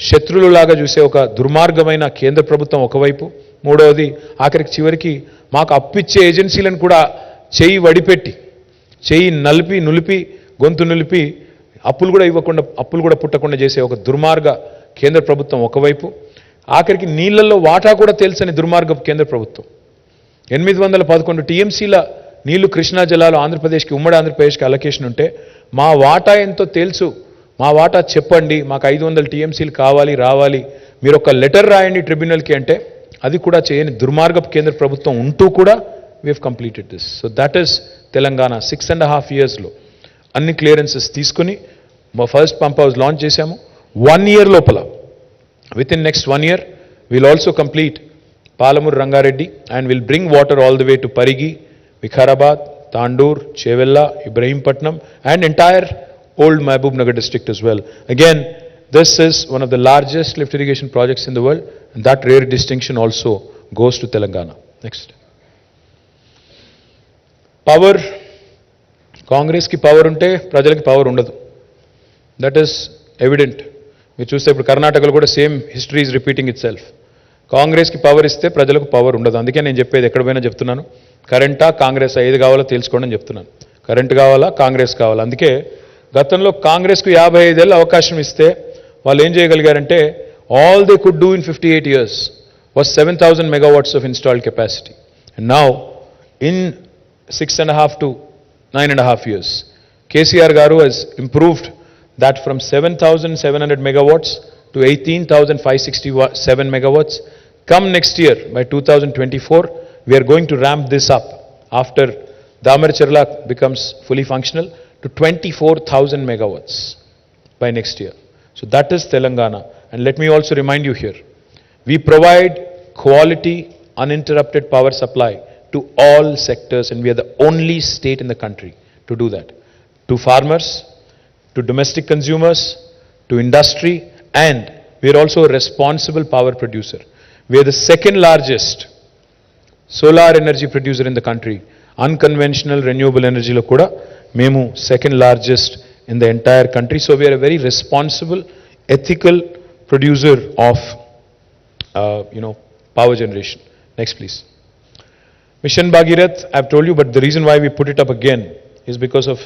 శత్రువులాగా చూసే ఒక దుర్మార్గమైన కేంద్ర ప్రభుత్వం ఒకవైపు, మూడవది ఆఖరికి చివరికి మాకు అప్పిచ్చే ఏజెన్సీలను కూడా చేయి వడిపెట్టి, చేయి నులిపి గొంతు నులిపి అప్పులు కూడా ఇవ్వకుండా, అప్పులు కూడా పుట్టకుండా చేసే ఒక దుర్మార్గ కేంద్ర ప్రభుత్వం ఒకవైపు, ఆఖరికి నీళ్లలో వాటా కూడా తెలుసని దుర్మార్గ కేంద్ర ప్రభుత్వం. 811 టీఎంసీల నీళ్లు కృష్ణా జలాలు ఆంధ్రప్రదేశ్కి, ఉమ్మడి ఆంధ్రప్రదేశ్కి అలొకేషన్ ఉంటే మా వాటా ఎంతో తెలుసు, మా వాటా చెప్పండి, మాకు 500 టీఎంసీలు కావాలి, రావాలి, మీరు ఒక లెటర్ రాయండి ట్రిబ్యునల్కి అంటే అది కూడా చేయని దుర్మార్గపు కేంద్ర ప్రభుత్వం ఉంటూ కూడా we have completed this. So that is Telangana. 6.5 yearsలో అన్ని క్లియరెన్సెస్ తీసుకుని మా ఫస్ట్ పంప్ హౌస్ లాంచ్ చేశాము. 1 year లోపల, with in next 1 year will also complete Palamuru Rangareddy and will bring water all the way to Parigi, Vikarabad, Tandur, Chevella, Ibrahimpatnam and entire old Mahbub Nagar district as well. Again, this is one of the largest lift irrigation projects in the world, and that rare distinction also goes to Telangana. Next. Power. Congress ki power unte prajalaki power undadu. That is evident. మీరు చూస్తే ఇప్పుడు కర్ణాటకలో కూడా same history is repeating it self. కాంగ్రెస్కి power ఇస్తే ప్రజలకు power ఉండదు. అందుకే నేను చెప్పేది ఎక్కడ పోయినా చెప్తున్నాను, కరెంటా కాంగ్రెస్ ఏది కావాలో తెలుసుకోండి అని చెప్తున్నాను. కరెంట్ కావాలా, కాంగ్రెస్ కావాలా. అందుకే గతంలో కాంగ్రెస్కు 55 ఏళ్ళ అవకాశం ఇస్తే వాళ్ళు ఏం చేయగలిగారంటే all they could do in 58 years was 7,000 megawatts of installed capacity. And now in 6.5 to 9.5 years, KCR garu has improved that from 7,700 megawatts to 18,567 megawatts. Come next year, by 2024, we are going to ramp this up after Damarcherla becomes fully functional to 24,000 megawatts by next year. So that is Telangana. And let me also remind you here, we provide quality, uninterrupted power supply to all sectors, and we are the only state in the country to do that. To farmers, to domestic consumers, to industry, and we are also a responsible power producer. We are the second largest solar energy producer in the country. Unconventional renewable energy lo kuda memu second largest in the entire country. So we are a very responsible, ethical producer of power generation. Next please. Mission Bhagirath, I've told you, but the reason why we put it up again is because of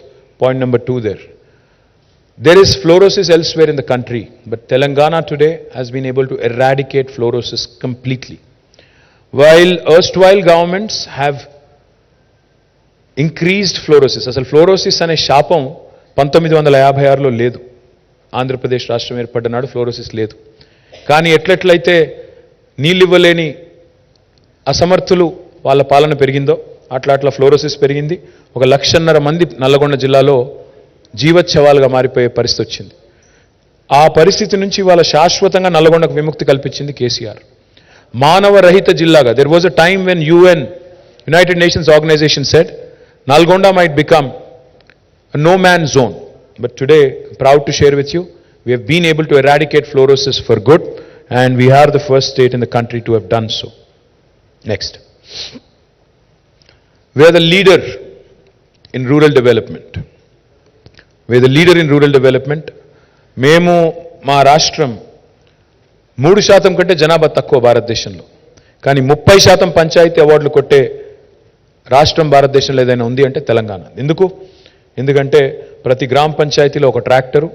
point number 2 there. There is fluorosis elsewhere in the country, but Telangana today has been able to eradicate fluorosis completely. While erstwhile governments have increased fluorosis. అసలు fluorosis అనే శాపం 1956లో లేదు. ఆంధ్రప్రదేశ్ రాష్ట్రం ఏర్పడ్డ నాడు fluorosis లేదు. కానీ ఎట్లెట్లయితే నీళ్ళు ఇవ్వలేని అసమర్థులు వాళ్ళ పాలన పెరిగిందో అట్లా ఫ్లోరోసిస్ పెరిగింది. 1,50,000 మంది నల్లగొండ జిల్లాలో జీవచ్ఛవాలుగా మారిపోయే పరిస్థితి వచ్చింది. ఆ పరిస్థితి నుంచి వాళ్ళ శాశ్వతంగా నల్లగొండకు విముక్తి కల్పించింది కేసీఆర్. మానవ రహిత జిల్లాగా there was a time when United Nations organization said Nalgonda might become a no-man zone. But today, proud to share with you, we have been able to eradicate fluorosis for good, and we are the first state in the country to have done so. Next. We are the leader in rural development. We are the leader in rural development. Memu ma rashtra 3% కంటే జనాభా తక్కువ భారతదేశంలో. కానీ 30% పంచాయతీ అవార్డులు కొట్టే రాష్ట్రం భారతదేశంలో ఏదైనా ఉంది అంటే తెలంగాణ. ఎందుకంటే ప్రతి గ్రామ పంచాయతీలో ఒక ట్రాక్టరు,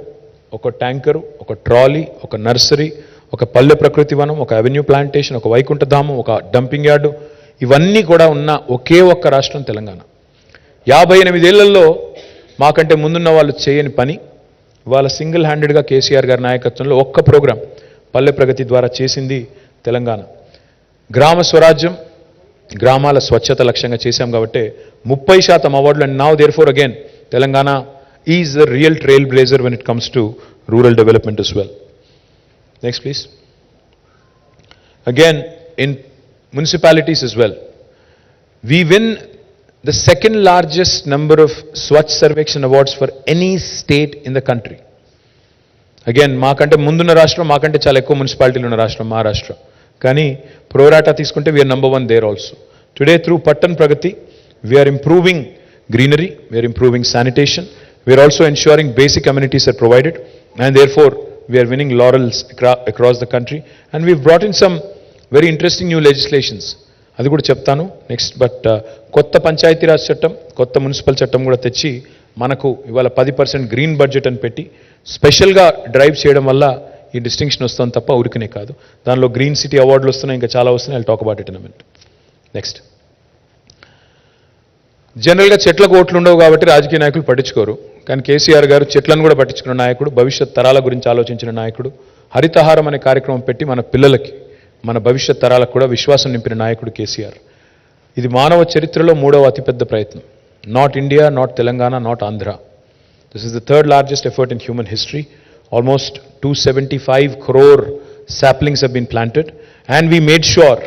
ఒక ట్యాంకరు, ఒక ట్రాలీ, ఒక నర్సరీ, ఒక పల్లె ప్రకృతి వనం, ఒక అవెన్యూ ప్లాంటేషన్, ఒక వైకుంఠధామం, ఒక డంపింగ్ యార్డు, ఇవన్నీ కూడా ఉన్న ఒకే ఒక్క రాష్ట్రం తెలంగాణ. 58 ఏళ్లలో మాకంటే ముందున్న వాళ్ళు చేయని పని ఇవాళ సింగిల్ హ్యాండెడ్గా కేసీఆర్ గారి నాయకత్వంలో ఒక్క ప్రోగ్రాం పల్లె ప్రగతి ద్వారా చేసింది తెలంగాణ. గ్రామ స్వరాజ్యం, గ్రామాల స్వచ్ఛత లక్ష్యంగా చేశాం కాబట్టి 30% అవార్డులు. And now therefore again Telangana is the real trailblazer when it comes to rural development as well. Next please. Again in municipalities as well, we win the second largest number of Swachh Sarvekshan awards for any state in the country. Again మాకంటే ముందున్న రాష్ట్రం, మాకంటే చాలా ఎక్కువ మున్సిపాలిటీలు ఉన్న రాష్ట్రం మహారాష్ట్ర. కానీ ప్రోరాటా తీసుకుంటే we're number 1 there also. Today through Pattan Pragati we're improving greenery, we're improving sanitation, we're also ensuring basic amenities are provided, and therefore we are winning laurels across the country. And we brought in some very interesting new legislations, అది కూడా చెప్తాను next. But కొత్త పంచాయతీరాజ్ చట్టం, కొత్త municipal చట్టం కూడా తెచ్చి మనకు ఇవాళ 10% గ్రీన్ బడ్జెట్ అని పెట్టి స్పెషల్గా డ్రైవ్ చేయడం వల్ల ఈ డిస్టింక్షన్ వస్తుంది తప్ప ఊరికనే కాదు. దానిలో గ్రీన్ సిటీ అవార్డులు వస్తున్నాయి, ఇంకా చాలా వస్తున్నాయి. I talk about it in a minute. Next. జనరల్గా చెట్లకు ఓట్లు ఉండవు కాబట్టి రాజకీయ నాయకులు పట్టించుకోరు. కానీ కేసీఆర్ గారు చెట్లను కూడా పట్టించుకున్న నాయకుడు, భవిష్యత్ తరాల గురించి ఆలోచించిన నాయకుడు. హరితహారం అనే కార్యక్రమం పెట్టి మన పిల్లలకి, మన భవిష్యత్ తరాలకు కూడా విశ్వాసం నింపిన నాయకుడు కేసీఆర్. ఇది మానవ చరిత్రలో 3వ అతిపెద్ద ప్రయత్నం. Not India, not Telangana, not Andhra. This is the 3rd largest effort in human history. Almost 275 crore saplings have been planted, and we made sure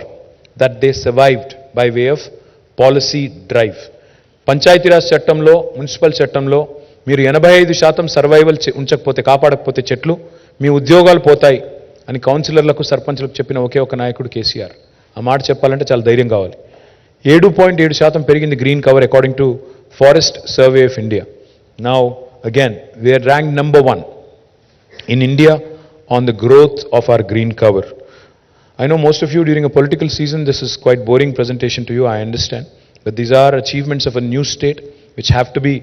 that they survived by way of policy drive. Panchayati Raj చట్టంలో, municipal చట్టంలో మీరు 85% survival ఉంచకపోతే, కాపాడకపోతే చెట్లు మీ ఉద్యోగాలు పోతాయి అని కౌన్సిలర్లకు, సర్పంచ్లకు చెప్పిన ఒకే ఒక నాయకుడు కేసీఆర్. ఆ మాట చెప్పాలంటే చాలా ధైర్యం కావాలి. 7.7% పెరిగింది green cover according to forest survey of India. Now again we are rank number 1 in India on the growth of our green cover. I know most of you during a political season, this is quite boring presentation to you, I understand. But these are achievements of a new state which have to be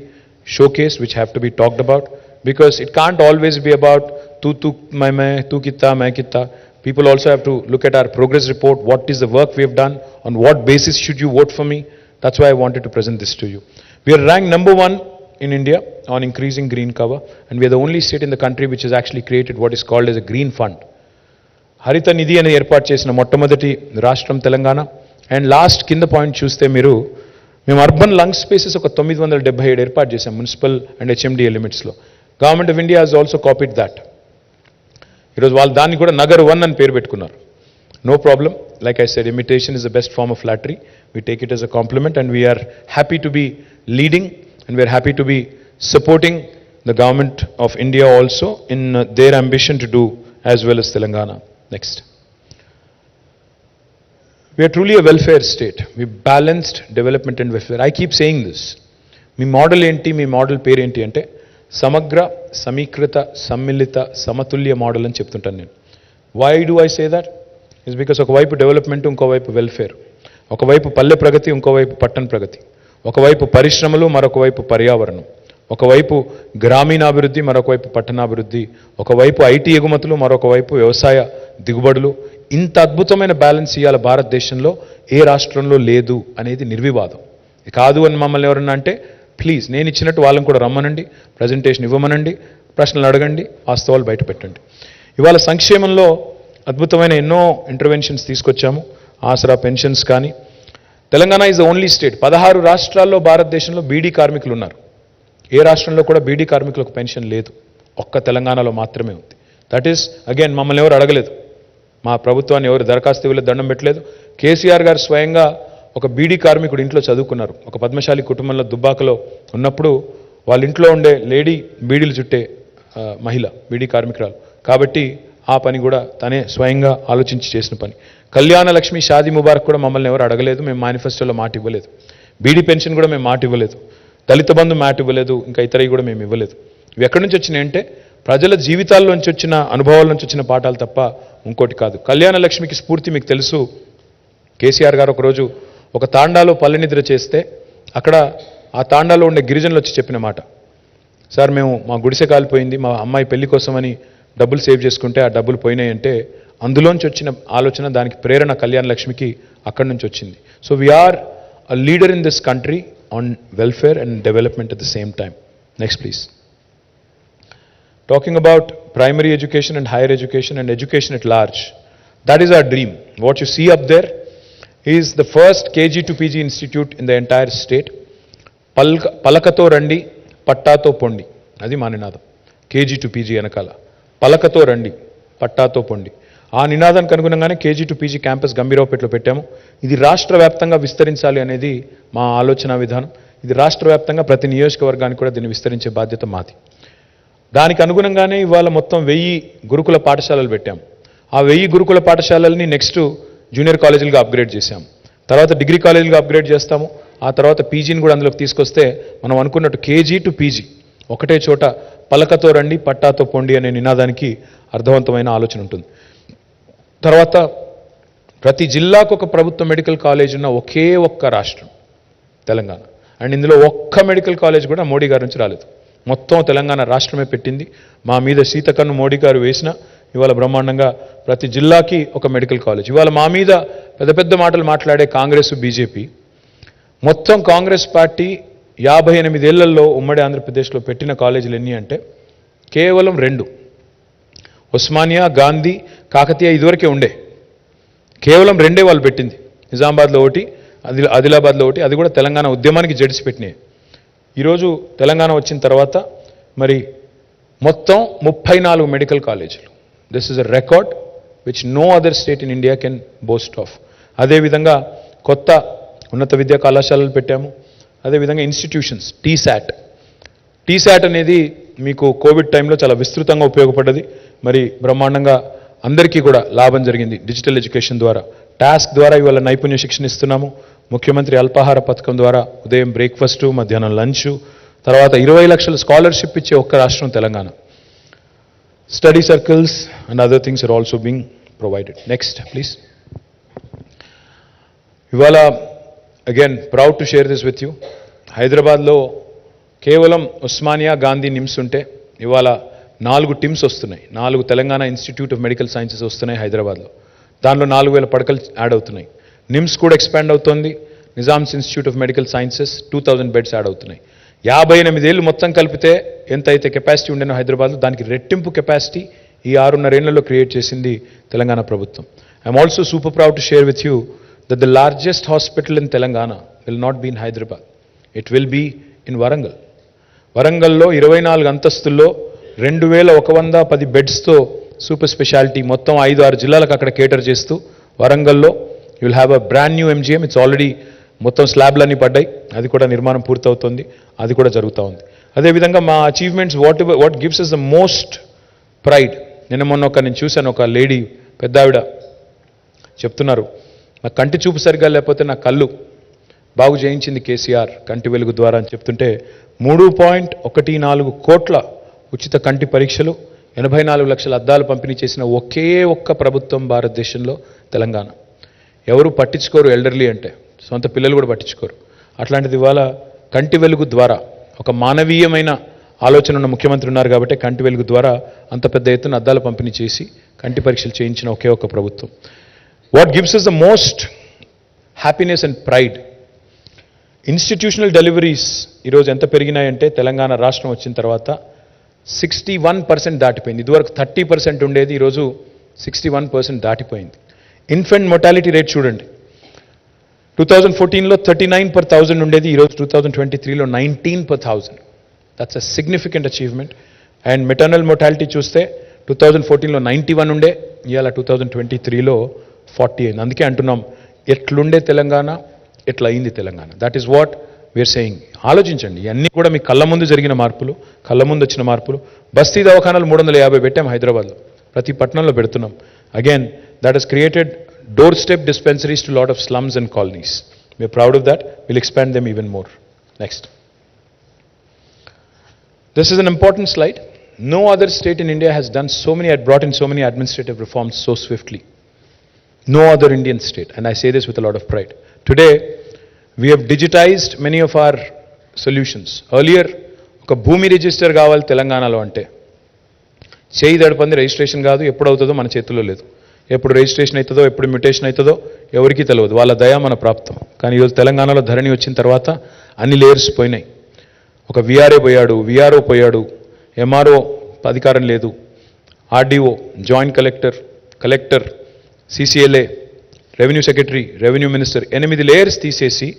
showcased, which have to be talked about, because it can't always be about tu main, tu kitta, main kitta. People also have to look at our progress report. What is the work we have done? On what basis should you vote for me? That's why I wanted to present this to you. We are ranked number 1 in India on increasing green cover, and we are the only state in the country which has actually created what is called as a green fund. Harita Nidhi ane ఏర్పాటు చేసిన మొట్టమొదటి రాష్ట్రం Telangana. And last కింద point చూస్తే మీరు, మేము urban lung spaces ఒక 977 ఏర్పాటు చేశాం మున్సిపల్ అండ్ HMDA లిమిట్స్లో. Government of India has also copied that. ఈరోజు వాళ్ళు దాన్ని కూడా నగర్ 1 అని పేరు పెట్టుకున్నారు. No problem. Like I said, imitation is the best form of flattery. We take it as a compliment, and we are happy to be leading, and we are happy to be supporting the government of India also in their ambition to do as well as Telangana. Next. We are truly a welfare state. We balanced development and welfare. I keep saying this. Me model ఏంటి, మీ model పేరు ఏంటి అంటే సమగ్ర, సమీకృత, సమ్మిళిత, సమతుల్య model అని చెప్తుంటాను నేను. Why do I say that? Is because ఒకవైపు డెవలప్మెంట్, ఇంకోవైపు వెల్ఫేర్. ఒకవైపు పల్లె ప్రగతి, ఇంకోవైపు పట్టణ ప్రగతి. ఒకవైపు పరిశ్రమలు, మరొకవైపు పర్యావరణం. ఒకవైపు గ్రామీణాభివృద్ధి, మరొకవైపు పట్టణాభివృద్ధి. ఒకవైపు ఐటీ ఎగుమతులు, మరొకవైపు వ్యవసాయ దిగుబడులు. ఇంత అద్భుతమైన బ్యాలెన్స్ ఇవాళ భారతదేశంలో ఏ రాష్ట్రంలో లేదు అనేది నిర్వివాదం. కాదు అని మమ్మల్ని ఎవరన్నా అంటే ప్లీజ్ నేను ఇచ్చినట్టు వాళ్ళని కూడా రమ్మనండి, ప్రజెంటేషన్ ఇవ్వమనండి, ప్రశ్నలు అడగండి, వాస్తవాలు బయట పెట్టండి. ఇవాళ సంక్షేమంలో అద్భుతమైన ఎన్నో ఇంటర్వెన్షన్స్ తీసుకొచ్చాము. ఆసరా పెన్షన్స్ కానీ. Telangana is the only state, 16 రాష్ట్రాల్లో భారతదేశంలో బీడీ కార్మికులు ఉన్నారు. ఏ రాష్ట్రంలో కూడా బీడీ కార్మికులకు పెన్షన్ లేదు, ఒక్క తెలంగాణలో మాత్రమే ఉంది. దట్ ఈస్ అగైన్ మమ్మల్ని ఎవరు అడగలేదు, మా ప్రభుత్వాన్ని ఎవరు దరఖాస్తు ఇవ్వలేదు, దండం పెట్టలేదు. కేసీఆర్ గారు స్వయంగా ఒక బీడీ కార్మికుడు ఇంట్లో చదువుకున్నారు. ఒక పద్మశాలి కుటుంబంలో దుబ్బాకలో ఉన్నప్పుడు వాళ్ళ ఇంట్లో ఉండే లేడీ బీడీలు చుట్టే మహిళ, బీడీ కార్మికురాలు కాబట్టి ఆ పని కూడా తనే స్వయంగా ఆలోచించి చేసిన పని. కళ్యాణ లక్ష్మి, షాదీ ముబారక్ కూడా మమ్మల్ని ఎవరు అడగలేదు, మేము మేనిఫెస్టోలో మాట ఇవ్వలేదు. బీడీ పెన్షన్ కూడా మేము మాట ఇవ్వలేదు, దళిత బంధు మాట ఇవ్వలేదు, ఇంకా ఇతరవి కూడా మేము ఇవ్వలేదు. ఇవి ఎక్కడి నుంచి వచ్చినాయి అంటే ప్రజల జీవితాల్లోంచి వచ్చిన అనుభవాల నుంచి వచ్చిన పాఠాలు తప్ప ఇంకోటి కాదు. కళ్యాణ లక్ష్మికి స్ఫూర్తి మీకు తెలుసు. కేసీఆర్ గారు ఒకరోజు ఒక తాండాలో పల్లె నిద్ర చేస్తే అక్కడ ఆ తాండాలో ఉండే గిరిజనులు వచ్చి చెప్పిన మాట, సార్ మేము మా గుడిసె కాలిపోయింది, మా అమ్మాయి పెళ్లి కోసమని డబ్బులు సేవ్ చేసుకుంటే ఆ డబ్బులు పోయినాయంటే అందులోంచి వచ్చిన ఆలోచన, దానికి ప్రేరణ కళ్యాణ లక్ష్మికి అక్కడి నుంచి వచ్చింది. So we are a leader in this country on welfare and development at the same time. Next please. Talking about primary education and higher education and education at large, that is our dream. What you see up there is the first KG to PG institute in the entire state. Palakato randi, pattato pondi. Adi ma ninadam. KG to PG anakala. Palakato randi, pattato pondi. ఆ నినాదానికి అనుగుణంగానే KG to PG campus గంభీరావుపేటలో పెట్టాము. ఇది రాష్ట్ర వ్యాప్తంగా విస్తరించాలి అనేది మా ఆలోచన విధానం. ఇది రాష్ట్ర వ్యాప్తంగా ప్రతి నియోజకవర్గానికి కూడా దీన్ని విస్తరించే బాధ్యత మాది. దానికి అనుగుణంగానే ఇవాళ మొత్తం 1000 గురుకుల పాఠశాలలు పెట్టాము. ఆ 1000 గురుకుల పాఠశాలల్ని నెక్స్ట్ జూనియర్ కాలేజీలుగా అప్గ్రేడ్ చేశాము. తర్వాత డిగ్రీ కాలేజీలుగా అప్గ్రేడ్ చేస్తాము. ఆ తర్వాత పీజీని కూడా అందులోకి తీసుకొస్తే మనం అనుకున్నట్టు కేజీ టు పీజీ ఒకటే చోట పలకతో రండి, పట్టాతో పొండి అనే నినాదానికి అర్థవంతమైన ఆలోచన ఉంటుంది. తర్వాత ప్రతి జిల్లాకు ఒక ప్రభుత్వ మెడికల్ కాలేజ్ ఉన్న ఒకే ఒక్క రాష్ట్రం తెలంగాణ. అండ్ ఇందులో ఒక్క మెడికల్ కాలేజ్ కూడా మోడీ గారి నుంచి రాలేదు, మొత్తం తెలంగాణ రాష్ట్రమే పెట్టింది. మా మీద సీతకన్ను మోడీ గారు వేసిన ఇవాళ బ్రహ్మాండంగా ప్రతి జిల్లాకి ఒక మెడికల్ కాలేజ్. ఇవాళ మా మీద పెద్ద పెద్ద మాటలు మాట్లాడే కాంగ్రెస్, బీజేపీ, మొత్తం కాంగ్రెస్ పార్టీ 58 ఏళ్లలో ఉమ్మడి ఆంధ్రప్రదేశ్లో పెట్టిన కాలేజీలు ఎన్ని అంటే కేవలం 2. ఉస్మానియా, గాంధీ, కాకతీయ ఇదివరకే ఉండే, కేవలం 2 వాళ్ళు పెట్టింది. నిజామాబాద్లో ఒకటి, ఆదిలాబాద్లో ఒకటి, అది కూడా తెలంగాణ ఉద్యమానికి జడిసి పెట్టినాయి. ఈరోజు తెలంగాణ వచ్చిన తర్వాత మరి మొత్తం 34 మెడికల్ కాలేజీలు. This is a record which no other state in India can boast of. అదేవిధంగా కొత్త ఉన్నత విద్యా కళాశాలలు పెట్టాము. అదేవిధంగా ఇన్స్టిట్యూషన్స్, టీశాట్ అనేది మీకు కోవిడ్ టైంలో చాలా విస్తృతంగా ఉపయోగపడ్డది. మరి బ్రహ్మాండంగా అందరికీ కూడా లాభం జరిగింది. డిజిటల్ ఎడ్యుకేషన్ ద్వారా, టాస్క్ ద్వారా ఇవాళ నైపుణ్య శిక్షణ ఇస్తున్నాము. ముఖ్యమంత్రి అల్పాహార పథకం ద్వారా ఉదయం బ్రేక్ఫాస్టు, మధ్యాహ్నం లంచ్, తర్వాత 20 లక్షల స్కాలర్షిప్ ఇచ్చే ఒక్క రాష్ట్రం Telangana. Study circles and other things are also being provided. Next please. ఇవాళ again proud to share this with you. హైదరాబాద్లో కేవలం ఉస్మానియా, గాంధీ, నిమ్స్ ఉంటే ఇవాళ 4 టిమ్స్ వస్తున్నాయి. 4 Telangana institute of medical sciences వస్తున్నాయి హైదరాబాద్లో. దానిలో 4000 పడకలు యాడ్ అవుతున్నాయి. నిమ్స్ కూడా ఎక్స్పాండ్ అవుతోంది. Nizam's institute of medical sciences 2000 beds add అవుతున్నాయి. 58 ఏళ్ళు మొత్తం కలిపితే ఎంత అయితే కెపాసిటీ ఉండేనో హైదరాబాద్లో, దానికి రెట్టింపు కెపాసిటీ ఈ 6.5 ఏళ్లలో క్రియేట్ చేసింది తెలంగాణ ప్రభుత్వం. I'm also super proud to share with you that the largest hospital in Telangana will not be in Hyderabad, it will be in Warangal. వరంగల్లో 24 అంతస్తుల్లో 2110 బెడ్స్తో సూపర్ స్పెషాలిటీ మొత్తం 5-6 జిల్లాలకు అక్కడ కేటర్ చేస్తూ వరంగల్లో you will have a brand new MGM. It's already మొత్తం స్లాబ్లన్నీ పడ్డాయి, అది కూడా నిర్మాణం పూర్తవుతుంది, అది కూడా జరుగుతూ ఉంది. అదేవిధంగా మా achievements what gives is the most pride. మొన్న నేను చూశాను, ఒక లేడీ పెద్ద ఆవిడ చెప్తున్నారు, నా కంటి చూపు సరిగ్గా లేకపోతే నా కళ్ళు బాగు చేయించింది కేసీఆర్ కంటి వెలుగు ద్వారా అని చెప్తుంటే 3.14 కోట్ల ఉచిత కంటి పరీక్షలు, 84 లక్షల అద్దాలు పంపిణీ చేసిన ఒకే ఒక్క ప్రభుత్వం భారతదేశంలో తెలంగాణ. ఎవరు పట్టించుకోరు ఎల్డర్లీ అంటే, సొంత పిల్లలు కూడా పట్టించుకోరు. అట్లాంటిది ఇవాళ కంటి వెలుగు ద్వారా ఒక మానవీయమైన ఆలోచన ఉన్న ముఖ్యమంత్రి ఉన్నారు కాబట్టి కంటి వెలుగు ద్వారా అంత పెద్ద ఎత్తున అద్దాలు పంపిణీ చేసి కంటి పరీక్షలు చేయించిన ఒకే ఒక్క ప్రభుత్వం. What gives us the most happiness and pride institutional deliveries ఈరోజు ఎంత పెరిగినాయంటే తెలంగాణ రాష్ట్రం వచ్చిన తర్వాత 61% దాటిపోయింది. ఇదివరకు 30% ఉండేది, ఈరోజు 61% దాటిపోయింది. ఇన్ఫెంట్ మొర్టాలిటీ రేట్ చూడండి, 2014లో 39 per 1000 ఉండేది, ఈరోజు 2023లో 19 per 1000. That's a significant achievement. And maternal mortality చూస్తే 2014లో 91 ఉండే, ఇవాళ 2023లో 40 అయింది. అందుకే అంటున్నాం, ఎట్లుండే తెలంగాణ ఎట్లా అయింది Telangana. That is what we are saying. ఆలోచించండి, ఇవన్నీ కూడా మీ కళ్ళ ముందు జరిగిన మార్పులు, కళ్ళ ముందు వచ్చిన మార్పులు. బస్తీ దవాఖానాలు 350 పెట్టాం హైదరాబాద్లో, ప్రతి పట్టణంలో పెడుతున్నాం. Again that has created door step dispensaries to lot of slums and colonies. We are proud of that. We'll expand them even more. Next. This is an important slide. No other state in India has done so many, had brought in so many administrative reforms so swiftly. No other Indian state, and I say this with a lot of pride. Today, we have digitized many of our solutions. Earlier, oka bhoomi register కావాలి తెలంగాణలో అంటే చేయి దడపంది registration కాదు, ఎప్పుడు అవుతుందో మన చేతుల్లో లేదు. ఎప్పుడు రిజిస్ట్రేషన్ అవుతుందో, ఎప్పుడు మ్యూటేషన్ అవుతుందో ఎవరికీ తెలియదు. వాళ్ళ దయ మన ప్రాప్తం. కానీ ఈరోజు తెలంగాణలో ధరణి వచ్చిన తర్వాత అన్ని లేయర్స్ పోయినాయి. ఒక విఆర్ఏ పోయాడు, విఆర్ఓ పోయాడు, ఎంఆర్ఓ అధికారం లేదు, RDO, joint collector, collector, CCLA, revenue secretary, revenue minister, 8 layers తీసేసి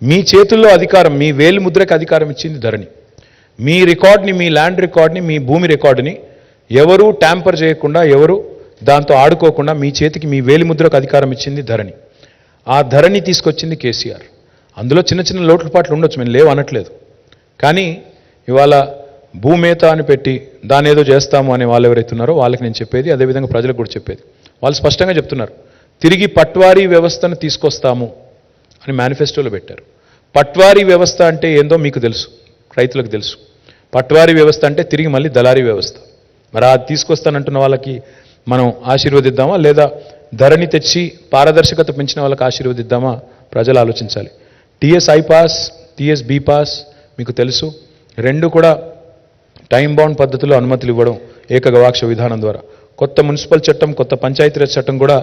మీ చేతుల్లో అధికారం, మీ వేలు ముద్రకి అధికారం ఇచ్చింది ధరణి. మీ రికార్డ్ని, మీ ల్యాండ్ రికార్డ్ని, మీ భూమి రికార్డుని ఎవరు ట్యాంపర్ చేయకుండా, ఎవరు దాంతో ఆడుకోకుండా మీ చేతికి, మీ వేలి ముద్రకు అధికారం ఇచ్చింది ధరణి. ఆ ధరణి తీసుకొచ్చింది కేసీఆర్. అందులో చిన్న చిన్న లోటుపాట్లు ఉండొచ్చు, మేము లేవు అనట్లేదు. కానీ ఇవాళ భూమేత అని పెట్టి దాని ఏదో చేస్తాము అనే వాళ్ళు ఎవరైతే ఉన్నారో వాళ్ళకి నేను చెప్పేది, అదేవిధంగా ప్రజలకు కూడా చెప్పేది, వాళ్ళు స్పష్టంగా చెప్తున్నారు, తిరిగి పట్వారీ వ్యవస్థను తీసుకొస్తాము అని మేనిఫెస్టోలో పెట్టారు. పట్వారీ వ్యవస్థ అంటే ఏందో మీకు తెలుసు, రైతులకు తెలుసు. పట్వారీ వ్యవస్థ అంటే తిరిగి మళ్ళీ దళారీ వ్యవస్థ. మరి అది తీసుకొస్తానంటున్న వాళ్ళకి మనం ఆశీర్వదిద్దామా, లేదా ధరణి తెచ్చి పారదర్శకత పెంచిన వాళ్ళకి ఆశీర్వదిద్దామా? ప్రజలు ఆలోచించాలి. TS I pass, TS be pass మీకు తెలుసు, రెండు కూడా టైం బౌండ్ పద్ధతిలో అనుమతులు ఇవ్వడం ఏకగవాక్ష విధానం ద్వారా. కొత్త మున్సిపల్ చట్టం, కొత్త పంచాయతీరాజ్ చట్టం కూడా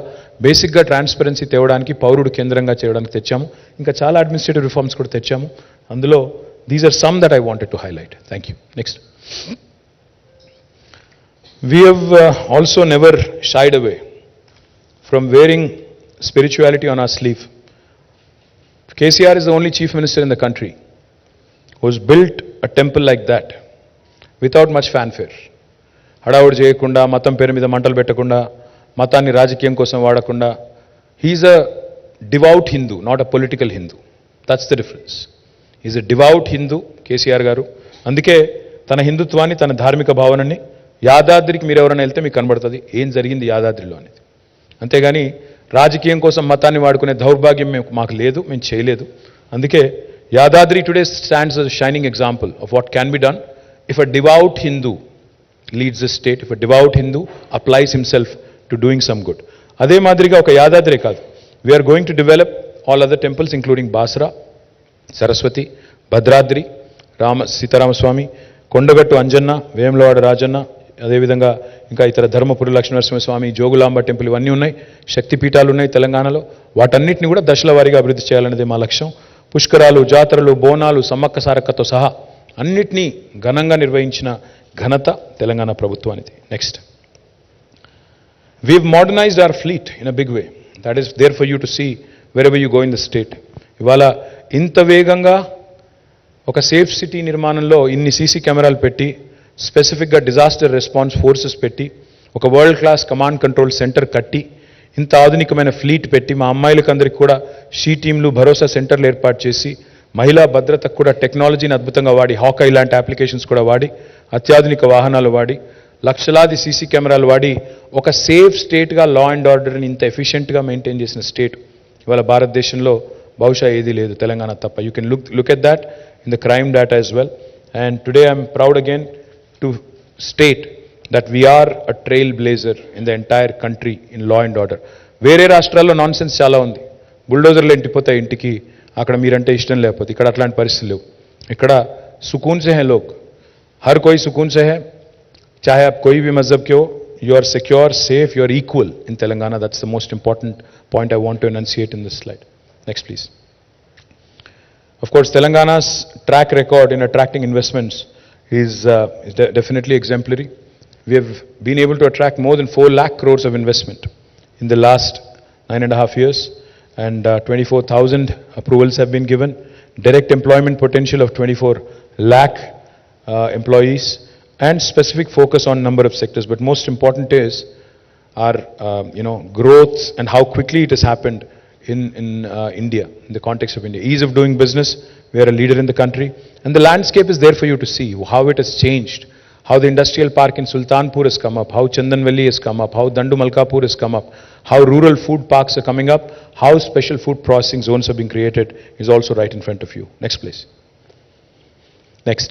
బేసిక్గా ట్రాన్స్పరెన్సీ తేవడానికి, పౌరుడు కేంద్రంగా చేయడానికి తెచ్చాము. ఇంకా చాలా అడ్మినిస్ట్రేటివ్ రిఫార్మ్స్ కూడా తెచ్చాము. అందులో these are some that I wanted to highlight. Thank you. Next. We have also never shied away from wearing spirituality on our sleeve. KCR is the only chief minister in the country who has built a temple like that without much fanfare. హడావుడి చేయకుండా, మతం పేరు మీద మంటలు పెట్టకుండా, మతాన్ని రాజకీయం కోసం వాడకుండా. He's a devout Hindu, not a political Hindu. That's the difference. He's a devout Hindu, KCR గారు. అందుకే తన హిందుత్వాన్ని, తన ధార్మిక భావనని, యాదాద్రికి మీరు ఎవరైనా వెళ్తే మీకు కనబడుతుంది ఏం జరిగింది యాదాద్రిలో అనేది. అంతేగాని రాజకీయం కోసం మతాన్ని వాడుకునే దౌర్భాగ్యం మాకు లేదు, మేము చేయలేదు. అందుకే Yadadri today stands as a shining example of what can be done if a devout Hindu leads the state, if a devout Hindu applies himself to doing some good. అదే మాదిరిగా ఒక యాదాద్రి కాదు, we are going to develop all other temples including Basara, Saraswati, Bhadradri, Sitaramaswamy, Kondagattu Anjanna, Vemulawada Rajanna, అదేవిధంగా ఇంకా ఇతర Dharmapuri Lakshminarasimhaswamy, Jogulamba temple ఇవన్నీ ఉన్నాయి. శక్తిపీఠాలు ఉన్నాయి తెలంగాణలో. వాటన్నిటిని కూడా దశల వారీగా అభివృద్ధి చేయాలనేది మా లక్ష్యం. పుష్కరాలు, జాతరలు, బోనాలు, సమ్మక్క సారక్కతో సహా అన్నిటినీ ఘనంగా నిర్వహించిన ఘనత తెలంగాణ ప్రభుత్వానిది. Next. We've modernized our fleet in a big way. That is there for you to see wherever you go in the state. ఇవాళ ఇంత వేగంగా ఒక సేఫ్ సిటీ నిర్మాణంలో ఇన్ని సీసీ కెమెరాలు పెట్టి, స్పెసిఫిక్గా డిజాస్టర్ రెస్పాన్స్ ఫోర్సెస్ పెట్టి, ఒక world class command control centre కట్టి, ఇంత ఆధునికమైన ఫ్లీట్ పెట్టి, మా అమ్మాయిలకు అందరికీ కూడా షీ టీంలు, భరోసా సెంటర్లు ఏర్పాటు చేసి, మహిళా భద్రతకు కూడా టెక్నాలజీని అద్భుతంగా వాడి, హాకై లాంటి అప్లికేషన్స్ కూడా వాడి, అత్యాధునిక వాహనాలు వాడి, లక్షలాది సీసీ కెమెరాలు వాడి ఒక సేఫ్ స్టేట్గా లా అండ్ ఆర్డర్ని ఇంత ఎఫిషియెంట్గా మెయింటైన్ చేసిన స్టేట్ ఇవాళ భారతదేశంలో బహుశా ఏదీ లేదు, తెలంగాణ తప్ప. You can look at that in the crime data as well. And today I am proud again to state that we are a trailblazer in the entire country in law and order. వేరే రాష్ట్రాల్లో non sense చాలా ఉంది. బుల్డోజర్లు ఇంటిపోతాయి ఇంటికి, అక్కడ మీరంటే ఇష్టం లేకపోతే. ఇక్కడ అట్లాంటి పరిస్థితులు లేవు. ఇక్కడ సుకూన్ సే హై లోగ్, హర్ కోయి సుకూన్ సే హై, చాహే ఆప్ కోయి భీ మజహబ్ కే హో, you are secure, safe, you are equal in Telangana. That's the most important point I want to enunciate in this slide. Next, please. Of course, Telangana's track record in attracting investments is definitely exemplary. We have been able to attract more than 4 lakh crores of investment in the last 9.5 years, and 24,000 approvals have been given. Direct employment potential of 24 lakh employees, and specific focus on number of sectors. But most important is our growth and how quickly it has happened in India, in the context of India. Ease of doing business, we are a leader in the country, and the landscape is there for you to see how it has changed, how the industrial park in Sultanpur has come up, how Chandanvalli has come up, how Dandu Malkapur has come up, how rural food parks are coming up, how special food processing zones have been created, is also right in front of you. Next, please. Next.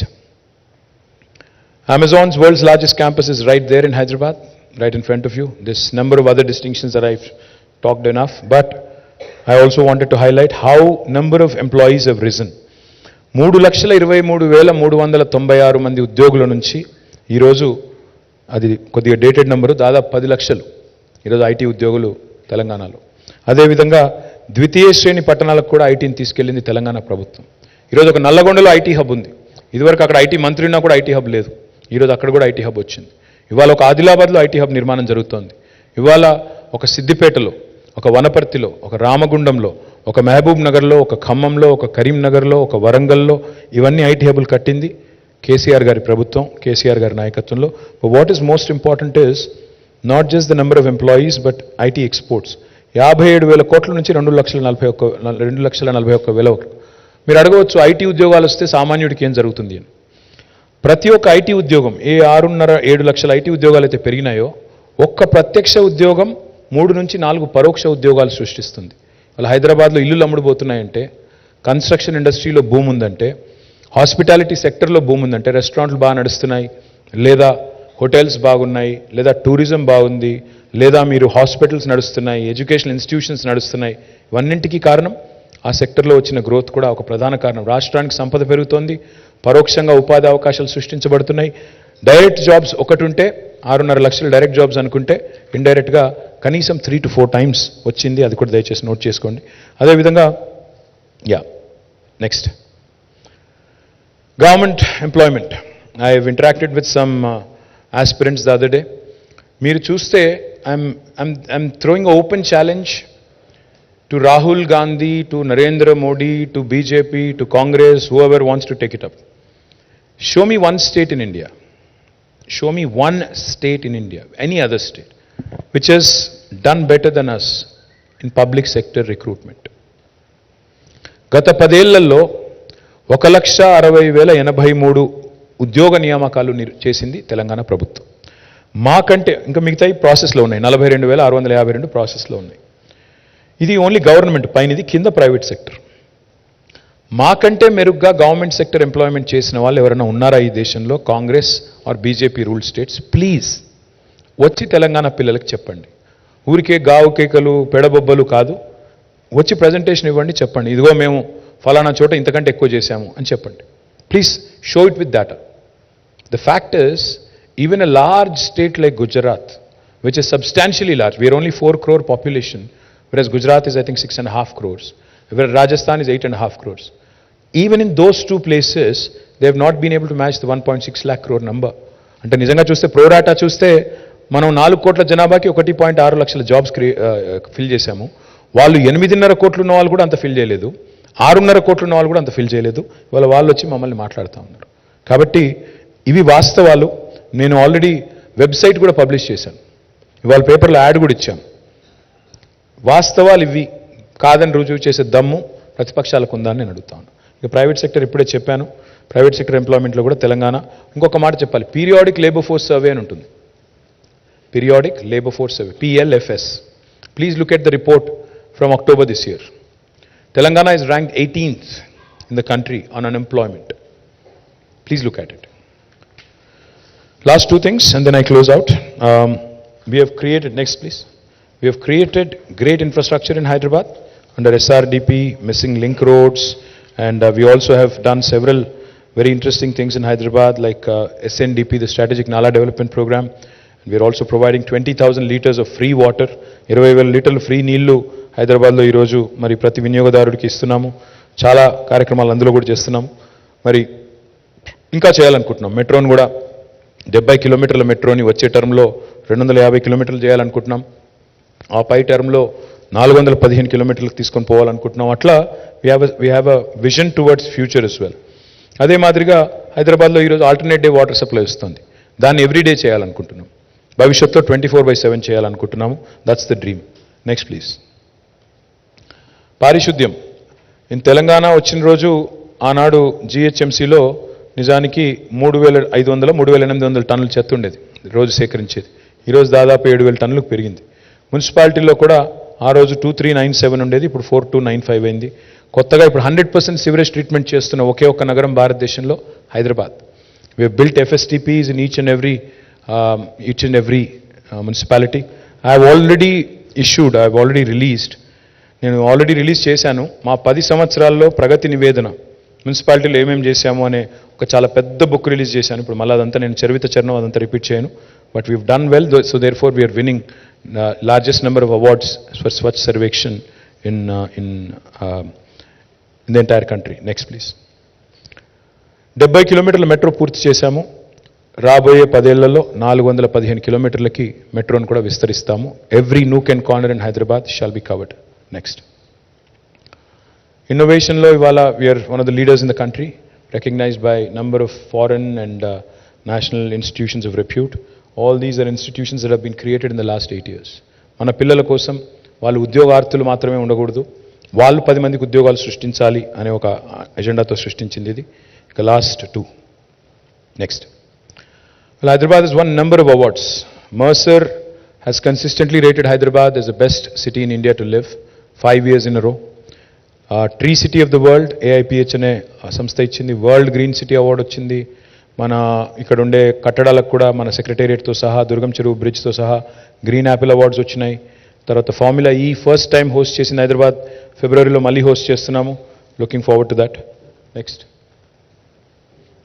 Amazon's world's largest campus is right there in Hyderabad, right in front of you. This number of other distinctions that I've talked enough, but I also wanted to highlight how number of employees have risen. 3,23,396 మంది ఉద్యోగుల నుంచి ఈరోజు, అది కొద్దిగా dated number, దాదాపు 10 లక్షలు ఈరోజు IT ఉద్యోగులు తెలంగాణలో. అదేవిధంగా ద్వితీయ శ్రేణి పట్టణాలకు కూడా ఐటీని తీసుకెళ్ళింది తెలంగాణ ప్రభుత్వం. ఈరోజు ఒక నల్లగొండలో ఐటీ హబ్ ఉంది. ఇదివరకు అక్కడ ఐటీ మంత్రి ఉన్నా కూడా ఐటీ హబ్ లేదు. ఈరోజు అక్కడ కూడా ఐటీ హబ్ వచ్చింది. ఇవాళ ఒక ఆదిలాబాద్లో ఐటీ హబ్ నిర్మాణం జరుగుతోంది. ఇవాళ ఒక సిద్దిపేటలో, ఒక వనపర్తిలో, ఒక రామగుండంలో, ఒక మహబూబ్ నగర్లో, ఒక ఖమ్మంలో, ఒక కరీంనగర్లో, ఒక వరంగల్లో ఇవన్నీ ఐటీ హబ్లు కట్టింది కేసీఆర్ గారి ప్రభుత్వం, కేసీఆర్ గారి నాయకత్వంలో. What is most important is not just the number of employees but IT exports. 57,000 కోట్ల నుంచి 2,41,000 వరకు. మీరు అడగవచ్చు, ఐటీ ఉద్యోగాలు వస్తే సామాన్యుడికి ఏం జరుగుతుంది అని. ప్రతి ఒక్క ఐటీ ఉద్యోగం, ఏ 6.5-7 లక్షల ఐటీ ఉద్యోగాలు అయితే పెరిగినాయో, ఒక్క ప్రత్యక్ష ఉద్యోగం 3 నుంచి 4 పరోక్ష ఉద్యోగాలు సృష్టిస్తుంది. వాళ్ళ హైదరాబాద్లో ఇల్లులు అమ్ముడుపోతున్నాయంటే, కన్స్ట్రక్షన్ ఇండస్ట్రీలో భూమి ఉందంటే, హాస్పిటాలిటీ సెక్టర్లో భూమి ఉందంటే, రెస్టారెంట్లు బాగా నడుస్తున్నాయి, లేదా హోటల్స్ బాగున్నాయి, లేదా టూరిజం బాగుంది, లేదా మీరు హాస్పిటల్స్ నడుస్తున్నాయి, ఎడ్యుకేషనల్ ఇన్స్టిట్యూషన్స్ నడుస్తున్నాయి. ఇవన్నింటికీ కారణం ఆ సెక్టర్లో వచ్చిన గ్రోత్ కూడా ఒక ప్రధాన కారణం. రాష్ట్రానికి సంపద పెరుగుతోంది, పరోక్షంగా ఉపాధి అవకాశాలు సృష్టించబడుతున్నాయి. డైరెక్ట్ జాబ్స్ ఒకటి ఉంటే 6.5 లక్షల డైరెక్ట్ జాబ్స్ అనుకుంటే, ఇండైరెక్ట్గా కనీసం 3 to 4 టైమ్స్ వచ్చింది. అది కూడా దయచేసి నోట్ చేసుకోండి. అదేవిధంగా next, government employment. I have interacted with some aspirants the other day. మీరు చూస్తే I'm throwing an open challenge to Rahul Gandhi, to Narendra Modi, to BJP, to Congress, whoever wants to take it up. Show me one state in India. Show me one state in India, any other state, which has done better than us in public sector recruitment. గత 10 ఏళ్లలో 1,60,83 ఉద్యోగ నియామకాలు చేసింది తెలంగాణ ప్రభుత్వం. మాకంటే ఇంకా మిగతాయి ప్రాసెస్లో ఉన్నాయి. 42,652 ప్రాసెస్లో ఉన్నాయి. ఇది ఓన్లీ గవర్నమెంట్ పైన, ఇది కింద ప్రైవేట్ సెక్టర్. మాకంటే మెరుగ్గా గవర్నమెంట్ సెక్టర్ ఎంప్లాయ్మెంట్ చేసిన వాళ్ళు ఎవరైనా ఉన్నారా ఈ దేశంలో? Congress or BJP rule states, please వచ్చి తెలంగాణ పిల్లలకి చెప్పండి. ఊరికే గావు కేకలు, పెడబొబ్బలు కాదు. వచ్చి ప్రజెంటేషన్ ఇవ్వండి, చెప్పండి, ఇదిగో మేము ఫలానా చోట ఇంతకంటే ఎక్కువ చేశాము అని చెప్పండి. Please show it with data. The fact is, even a large state like Gujarat, which is substantially large, we are only 4 crore population, whereas Gujarat is I think 6.5 crores, whereas Rajasthan is 8.5 crores. Even in those two places, they have not been able to match the 1.6 lakh crore number. అంటే నిజంగా చూస్తే, ప్రోరాటా చూస్తే మనం 4 కోట్ల జనాభాకి 1.6 లక్షల jobs fill చేశాము. వాళ్ళు 8.5 కోట్లు ఉన్న వాళ్ళు కూడా అంత ఫిల్ చేయలేదు, 6.5 కోట్లు ఉన్న వాళ్ళు కూడా అంత ఫిల్ చేయలేదు. వాళ్ళు వచ్చి మమ్మల్ని మాట్లాడుతూ ఉన్నారు. కాబట్టి ఇవి వాస్తవాలు. నేను ఆల్రెడీ వెబ్సైట్ కూడా పబ్లిష్ చేశాను, ఇవాళ పేపర్లో యాడ్ కూడా ఇచ్చాను. వాస్తవాలు ఇవి కాదని రుజువు చేసే దమ్ము ప్రతిపక్షాలకు ఉందా అని నేను అడుగుతాను. ఇక ప్రైవేట్ సెక్టర్ ఇప్పుడే చెప్పాను, ప్రైవేట్ సెక్టర్ ఎంప్లాయ్మెంట్లో కూడా తెలంగాణ. ఇంకొక మాట చెప్పాలి, పీరియాడిక్ లేబర్ ఫోర్స్ సర్వే అని ఉంటుంది. Periodic labour force survey, PLFS. Please look at the report from October this year. Telangana is ranked 18th in the country on unemployment. Please look at it. Last 2 things and then I close out. We have created, next please. We have created great infrastructure in Hyderabad under SRDP, missing link roads, and we also have done several very interesting things in Hyderabad like SNDP, the Strategic Nala Development Program. We are also providing 20,000 liters of free water, 20,000 లీటర్లు free నీళ్లు హైదరాబాద్లో ఈరోజు మరి ప్రతి వినియోగదారుడికి ఇస్తున్నాము. చాలా కార్యక్రమాలు అందులో కూడా చేస్తున్నాం. మరి ఇంకా చేయాలనుకుంటున్నాం. మెట్రోని కూడా 70 కిలోమీటర్ల మెట్రోని వచ్చే టర్మ్లో 250 కిలోమీటర్లు చేయాలనుకుంటున్నాం. ఆ పై టర్మ్లో 415 కిలోమీటర్లకు తీసుకొని పోవాలనుకుంటున్నాం. అట్లా we have a vision towards future as well. అదే మాదిరిగా హైదరాబాద్లో ఈరోజు ఆల్టర్నేట్ డే వాటర్ సప్లై వస్తుంది. దాన్ని ఎవ్రీడే చేయాలనుకుంటున్నాం. భవిష్యత్తులో 24/7 చేయాలనుకుంటున్నాము. That's the dream. Next please. పారిశుద్ధ్యం. ఇన్ తెలంగాణ వచ్చిన రోజు ఆనాడు GHMCలో నిజానికి 3,500 3,800 టన్నుల చెత్త ఉండేది రోజు సేకరించేది. ఈరోజు దాదాపు 7,000 టన్నులకు పెరిగింది. మున్సిపాలిటీలో కూడా ఆ రోజు 2397 ఉండేది, ఇప్పుడు 4295 అయింది. కొత్తగా ఇప్పుడు 100% సివరేజ్ ట్రీట్మెంట్ చేస్తున్న ఒకే ఒక్క నగరం భారతదేశంలో Hyderabad. We have built FSTPs in each and every municipality. I have already released. నేను ఆల్రెడీ రిలీజ్ చేశాను మా 10 సంవత్సరాల్లో ప్రగతి నివేదన, మున్సిపాలిటీలో ఏమేమి చేశాము అనే ఒక చాలా పెద్ద బుక్ రిలీజ్ చేశాను. ఇప్పుడు మళ్ళీ అదంతా నేను చరిత్ర చరణం అదంతా రిపీట్ చేయను. But we've done well, so therefore we are winning largest number of awards for Swachh Survekshan in the entire country. Next please. 70 కిలోమీటర్ల మెట్రో పూర్తి చేశాము. రాబోయే 10 ఏళ్లలో 415 కిలోమీటర్లకి మెట్రోను కూడా విస్తరిస్తాము. Every nook and corner in Hyderabad shall be covered. Next. ఇన్నోవేషన్లో ఇవాళ we're one of the leaders in the country, recognized by number of foreign and national institutions of repute. All these are institutions that have been created in the last 8 years. మన పిల్లల కోసం వాళ్ళు ఉద్యోగార్థులు మాత్రమే ఉండకూడదు, వాళ్ళు 10 మందికి ఉద్యోగాలు సృష్టించాలి అనే ఒక ఎజెండాతో సృష్టించింది ఇది. ఇక last 2. Next. Well, Hyderabad has won number of awards. Mercer has consistently rated Hyderabad as the best city in India to live 5 years in a row. Tree city of the world AIPH అనే సంస్థ ఇచ్చింది. World green city award వచ్చింది. మన ఇక్కడ ఉండే కట్టడాలకు కూడా మన సెక్రటేరియట్తో సహా, దుర్గం చెరువు బ్రిడ్జ్తో సహా గ్రీన్ యాపిల్ అవార్డ్స్ వచ్చినాయి. తర్వాత ఫార్ములా ఈ ఫస్ట్ టైం హోస్ట్ చేసింది హైదరాబాద్. ఫిబ్రవరిలో మళ్ళీ హోస్ట్ చేస్తున్నాము. Looking forward to that. Next.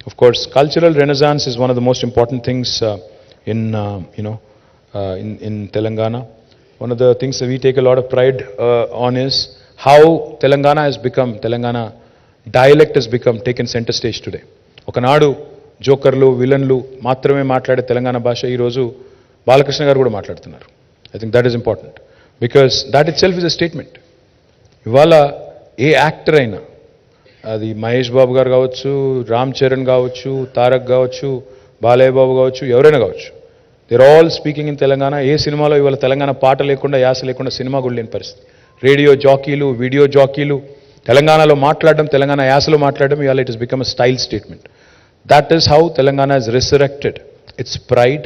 Of course cultural Renaissance is one of the most important things in Telangana. One of the things that we take a lot of pride on is how Telangana dialect has become taken center stage today. ఒకనాడు జోకర్లు విలన్లు మాత్రమే మాట్లాడే తెలంగాణ భాష ఈరోజు బాలకృష్ణ గారు కూడా మాట్లాడుతున్నారు. I think that is important because that it self is a statement. ఇవాళ ఏ actor అయినా, అది మహేష్ బాబు గారు కావచ్చు, రామ్ చరణ్ కావచ్చు, తారక్ కావచ్చు, బాలయ్య బాబు కావచ్చు, ఎవరైనా కావచ్చు, they're all speaking in Telangana. ఏ సినిమాలో ఇవాళ తెలంగాణ పాట లేకుండా, యాస లేకుండా సినిమా కూడా లేని పరిస్థితి. రేడియో జాకీలు, వీడియో జాకీలు తెలంగాణలో మాట్లాడడం, తెలంగాణ యాసలో మాట్లాడడం, ఇవాళ it is become a style statement. That is how Telangana is resurrected it's pride,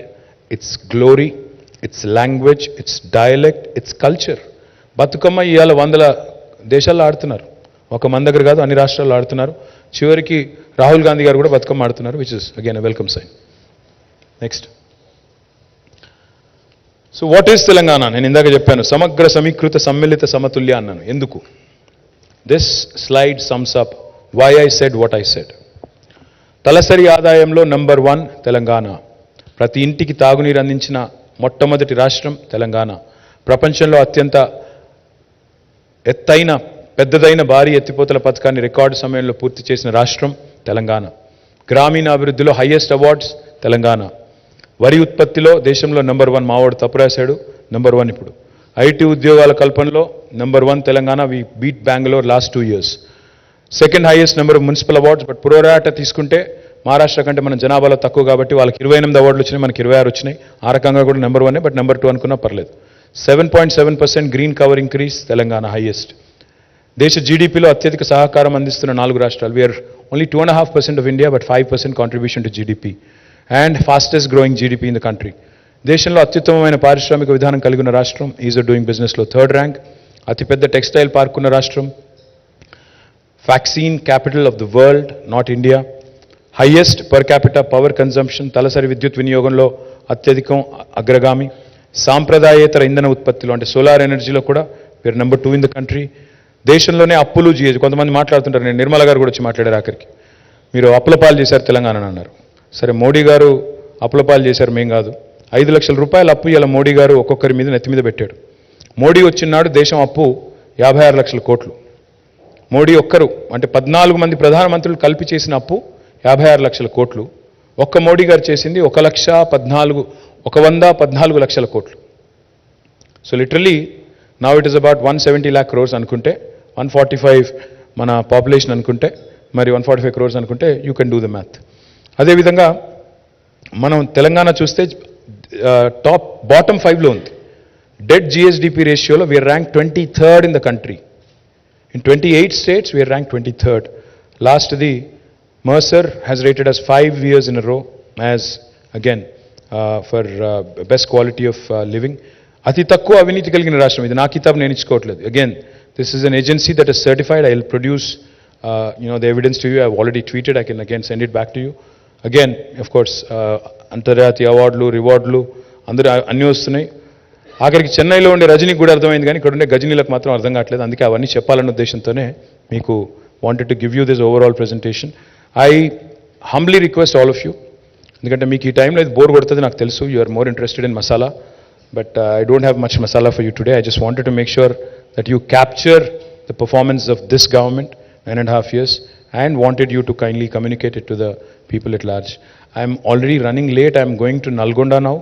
it's glory, it's language, it's dialect, it's culture. Bathukamma ఇవాళ 100 దేశాల్లో ఆడుతున్నారు. ఒక మన దగ్గర కాదు, అన్ని రాష్ట్రాల్లో ఆడుతున్నారు. చివరికి రాహుల్ గాంధీ గారు కూడా బతుకమ్మ ఆడుతున్నారు, which is again a welcome sign. Next. So what is Telangana? నేను ఇందాక చెప్పాను, సమగ్ర సమీకృత సమ్మిళిత సమతుల్య అన్నాను. ఎందుకు? This slide sums up why I said what I said. తలసరి ఆదాయంలో నంబర్ 1 తెలంగాణ. ప్రతి ఇంటికి తాగునీరు అందించిన మొట్టమొదటి రాష్ట్రం తెలంగాణ. ప్రపంచంలో అత్యంత ఎత్తైన పెద్దదైన భారీ ఎత్తిపోతల పథకాన్ని రికార్డు సమయంలో పూర్తి చేసిన రాష్ట్రం తెలంగాణ. గ్రామీణ అభివృద్ధిలో హైయెస్ట్ అవార్డ్స్ తెలంగాణ. వరి ఉత్పత్తిలో దేశంలో నంబర్ 1, మావాడు తప్పు రాశాడు, నంబర్ 1 ఇప్పుడు. ఐటీ ఉద్యోగాల కల్పనలో number 1 Telangana. We beat Bengaluru last 2 years. Second highest number of municipal awards. But pro rata తీసుకుంటే మహారాష్ట్ర కంటే మన జనాభాలో తక్కువ కాబట్టి వాళ్ళకి 28 అవార్డులు వచ్చినాయి, మనకి 26 వచ్చినాయి. ఆ రకంగా కూడా నంబర్ 1, బట్ నంబర్ 2 అనుకున్నా పర్లేదు. 7.7% green cover increase Telangana highest. దేశ జీడీపీలో అత్యధిక సహకారం అందిస్తున్న 4 రాష్ట్రాలు. We are only 2.5% of India, but 5% contribution to GDP and fastest growing GDP in the country. దేశంలో అత్యుత్తమమైన పారిశ్రామిక విధానం కలిగి ఉన్న రాష్ట్రం. ఈజ్ ఆఫ్ డూయింగ్ బిజినెస్లో 3rd ర్యాంక్. అతిపెద్ద టెక్స్టైల్ పార్క్ ఉన్న రాష్ట్రం. Vaccine capital of the world, not India. Highest per capital power consumption, తలసరి విద్యుత్ వినియోగంలో అత్యధికం, అగ్రగామి. సాంప్రదాయేతర ఇంధన ఉత్పత్తిలో అంటే సోలార్ ఎనర్జీలో కూడా we are number 2 in the country. దేశంలోనే అప్పులు జీఎస్ కొంతమంది మాట్లాడుతుంటారు, నేను నిర్మల గారు కూడా వచ్చి మాట్లాడారు ఆఖరికి. మీరు అప్పులపాలు చేశారు తెలంగాణ అన్నారు. సరే, మోడీ గారు అప్పులపాలు చేశారు, మేం కాదు. 5 లక్షల రూపాయల అప్పు ఇలా మోడీ గారు ఒక్కొక్కరి మీద నెత్తి మీద పెట్టాడు. మోడీ వచ్చినాడు దేశం అప్పు 56 లక్షల కోట్లు. మోడీ ఒక్కరు అంటే 14 మంది ప్రధానమంత్రులు కలిపి చేసిన అప్పు 56 లక్షల కోట్లు. ఒక్క మోడీ గారు చేసింది 114 లక్షల కోట్లు. So literally now it is about 170 lakh crores అనుకుంటే, 145 మన పాపులేషన్ అనుకుంటే, మరి 145 crores అనుకుంటే you can do the math. అదేవిధంగా మనం తెలంగాణ చూస్తే బాటమ్ 5లో ఉంది. డెట్ జిఎస్డిపి రేషియోలో we are rank 23rd in the country. In 28 states, we are ranked 23rd. Last, the Mercer has rated us 5 years in a row as, again, for best quality of living. Ati takku aviniti kaligina rashtrам. Idi na kitab nenu ichukovatledu. Again, this is an agency that is certified. I will produce, the evidence to you. I have already tweeted. I can again send it back to you. Again, of course, antarjatiya awardlu, rewardlu, andaru anni vastunayi. ఆఖరికి చెన్నైలో ఉండే రజనీకి కూడా అర్థమైంది, కానీ ఇక్కడ ఉండే గజనీలకు మాత్రం అర్థం కావట్లేదు. అందుకే అవన్నీ చెప్పాలన్న ఉద్దేశంతోనే మీకు wanted to give you this overall presentation. I humbly request all of you, ఎందుకంటే మీకు ఈ టైంలో ఇది బోర్ కొడుతుంది నాకు తెలుసు. You are more interested in masala, but I don't have much masala for you today. I just wanted to make sure that you capture the performance of this government 9.5 years and wanted you to kindly communicate it to the people at large. I am already running late. I am going to Nalgonda now.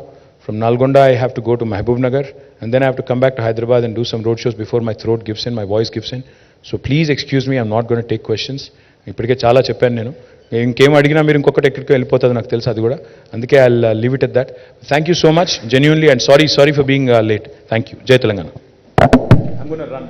From Nalgonda, I have to go to Mahbubnagar, and then I have to come back to Hyderabad and do some road shows before my throat gives in, my voice gives in. So please excuse me, I'm not going to take questions. ఇప్పటికే చాలా చెప్పాను నేను. ఇంకేం అడిగినా మీరు ఇంకొకటి ఎక్కడికి వెళ్ళిపోతుంది నాకు తెలుసు అది కూడా. అందుకే I will leave it at that. Thank you so much, genuinely, and sorry for being late. Thank you. Jai Telangana. I'm going to run.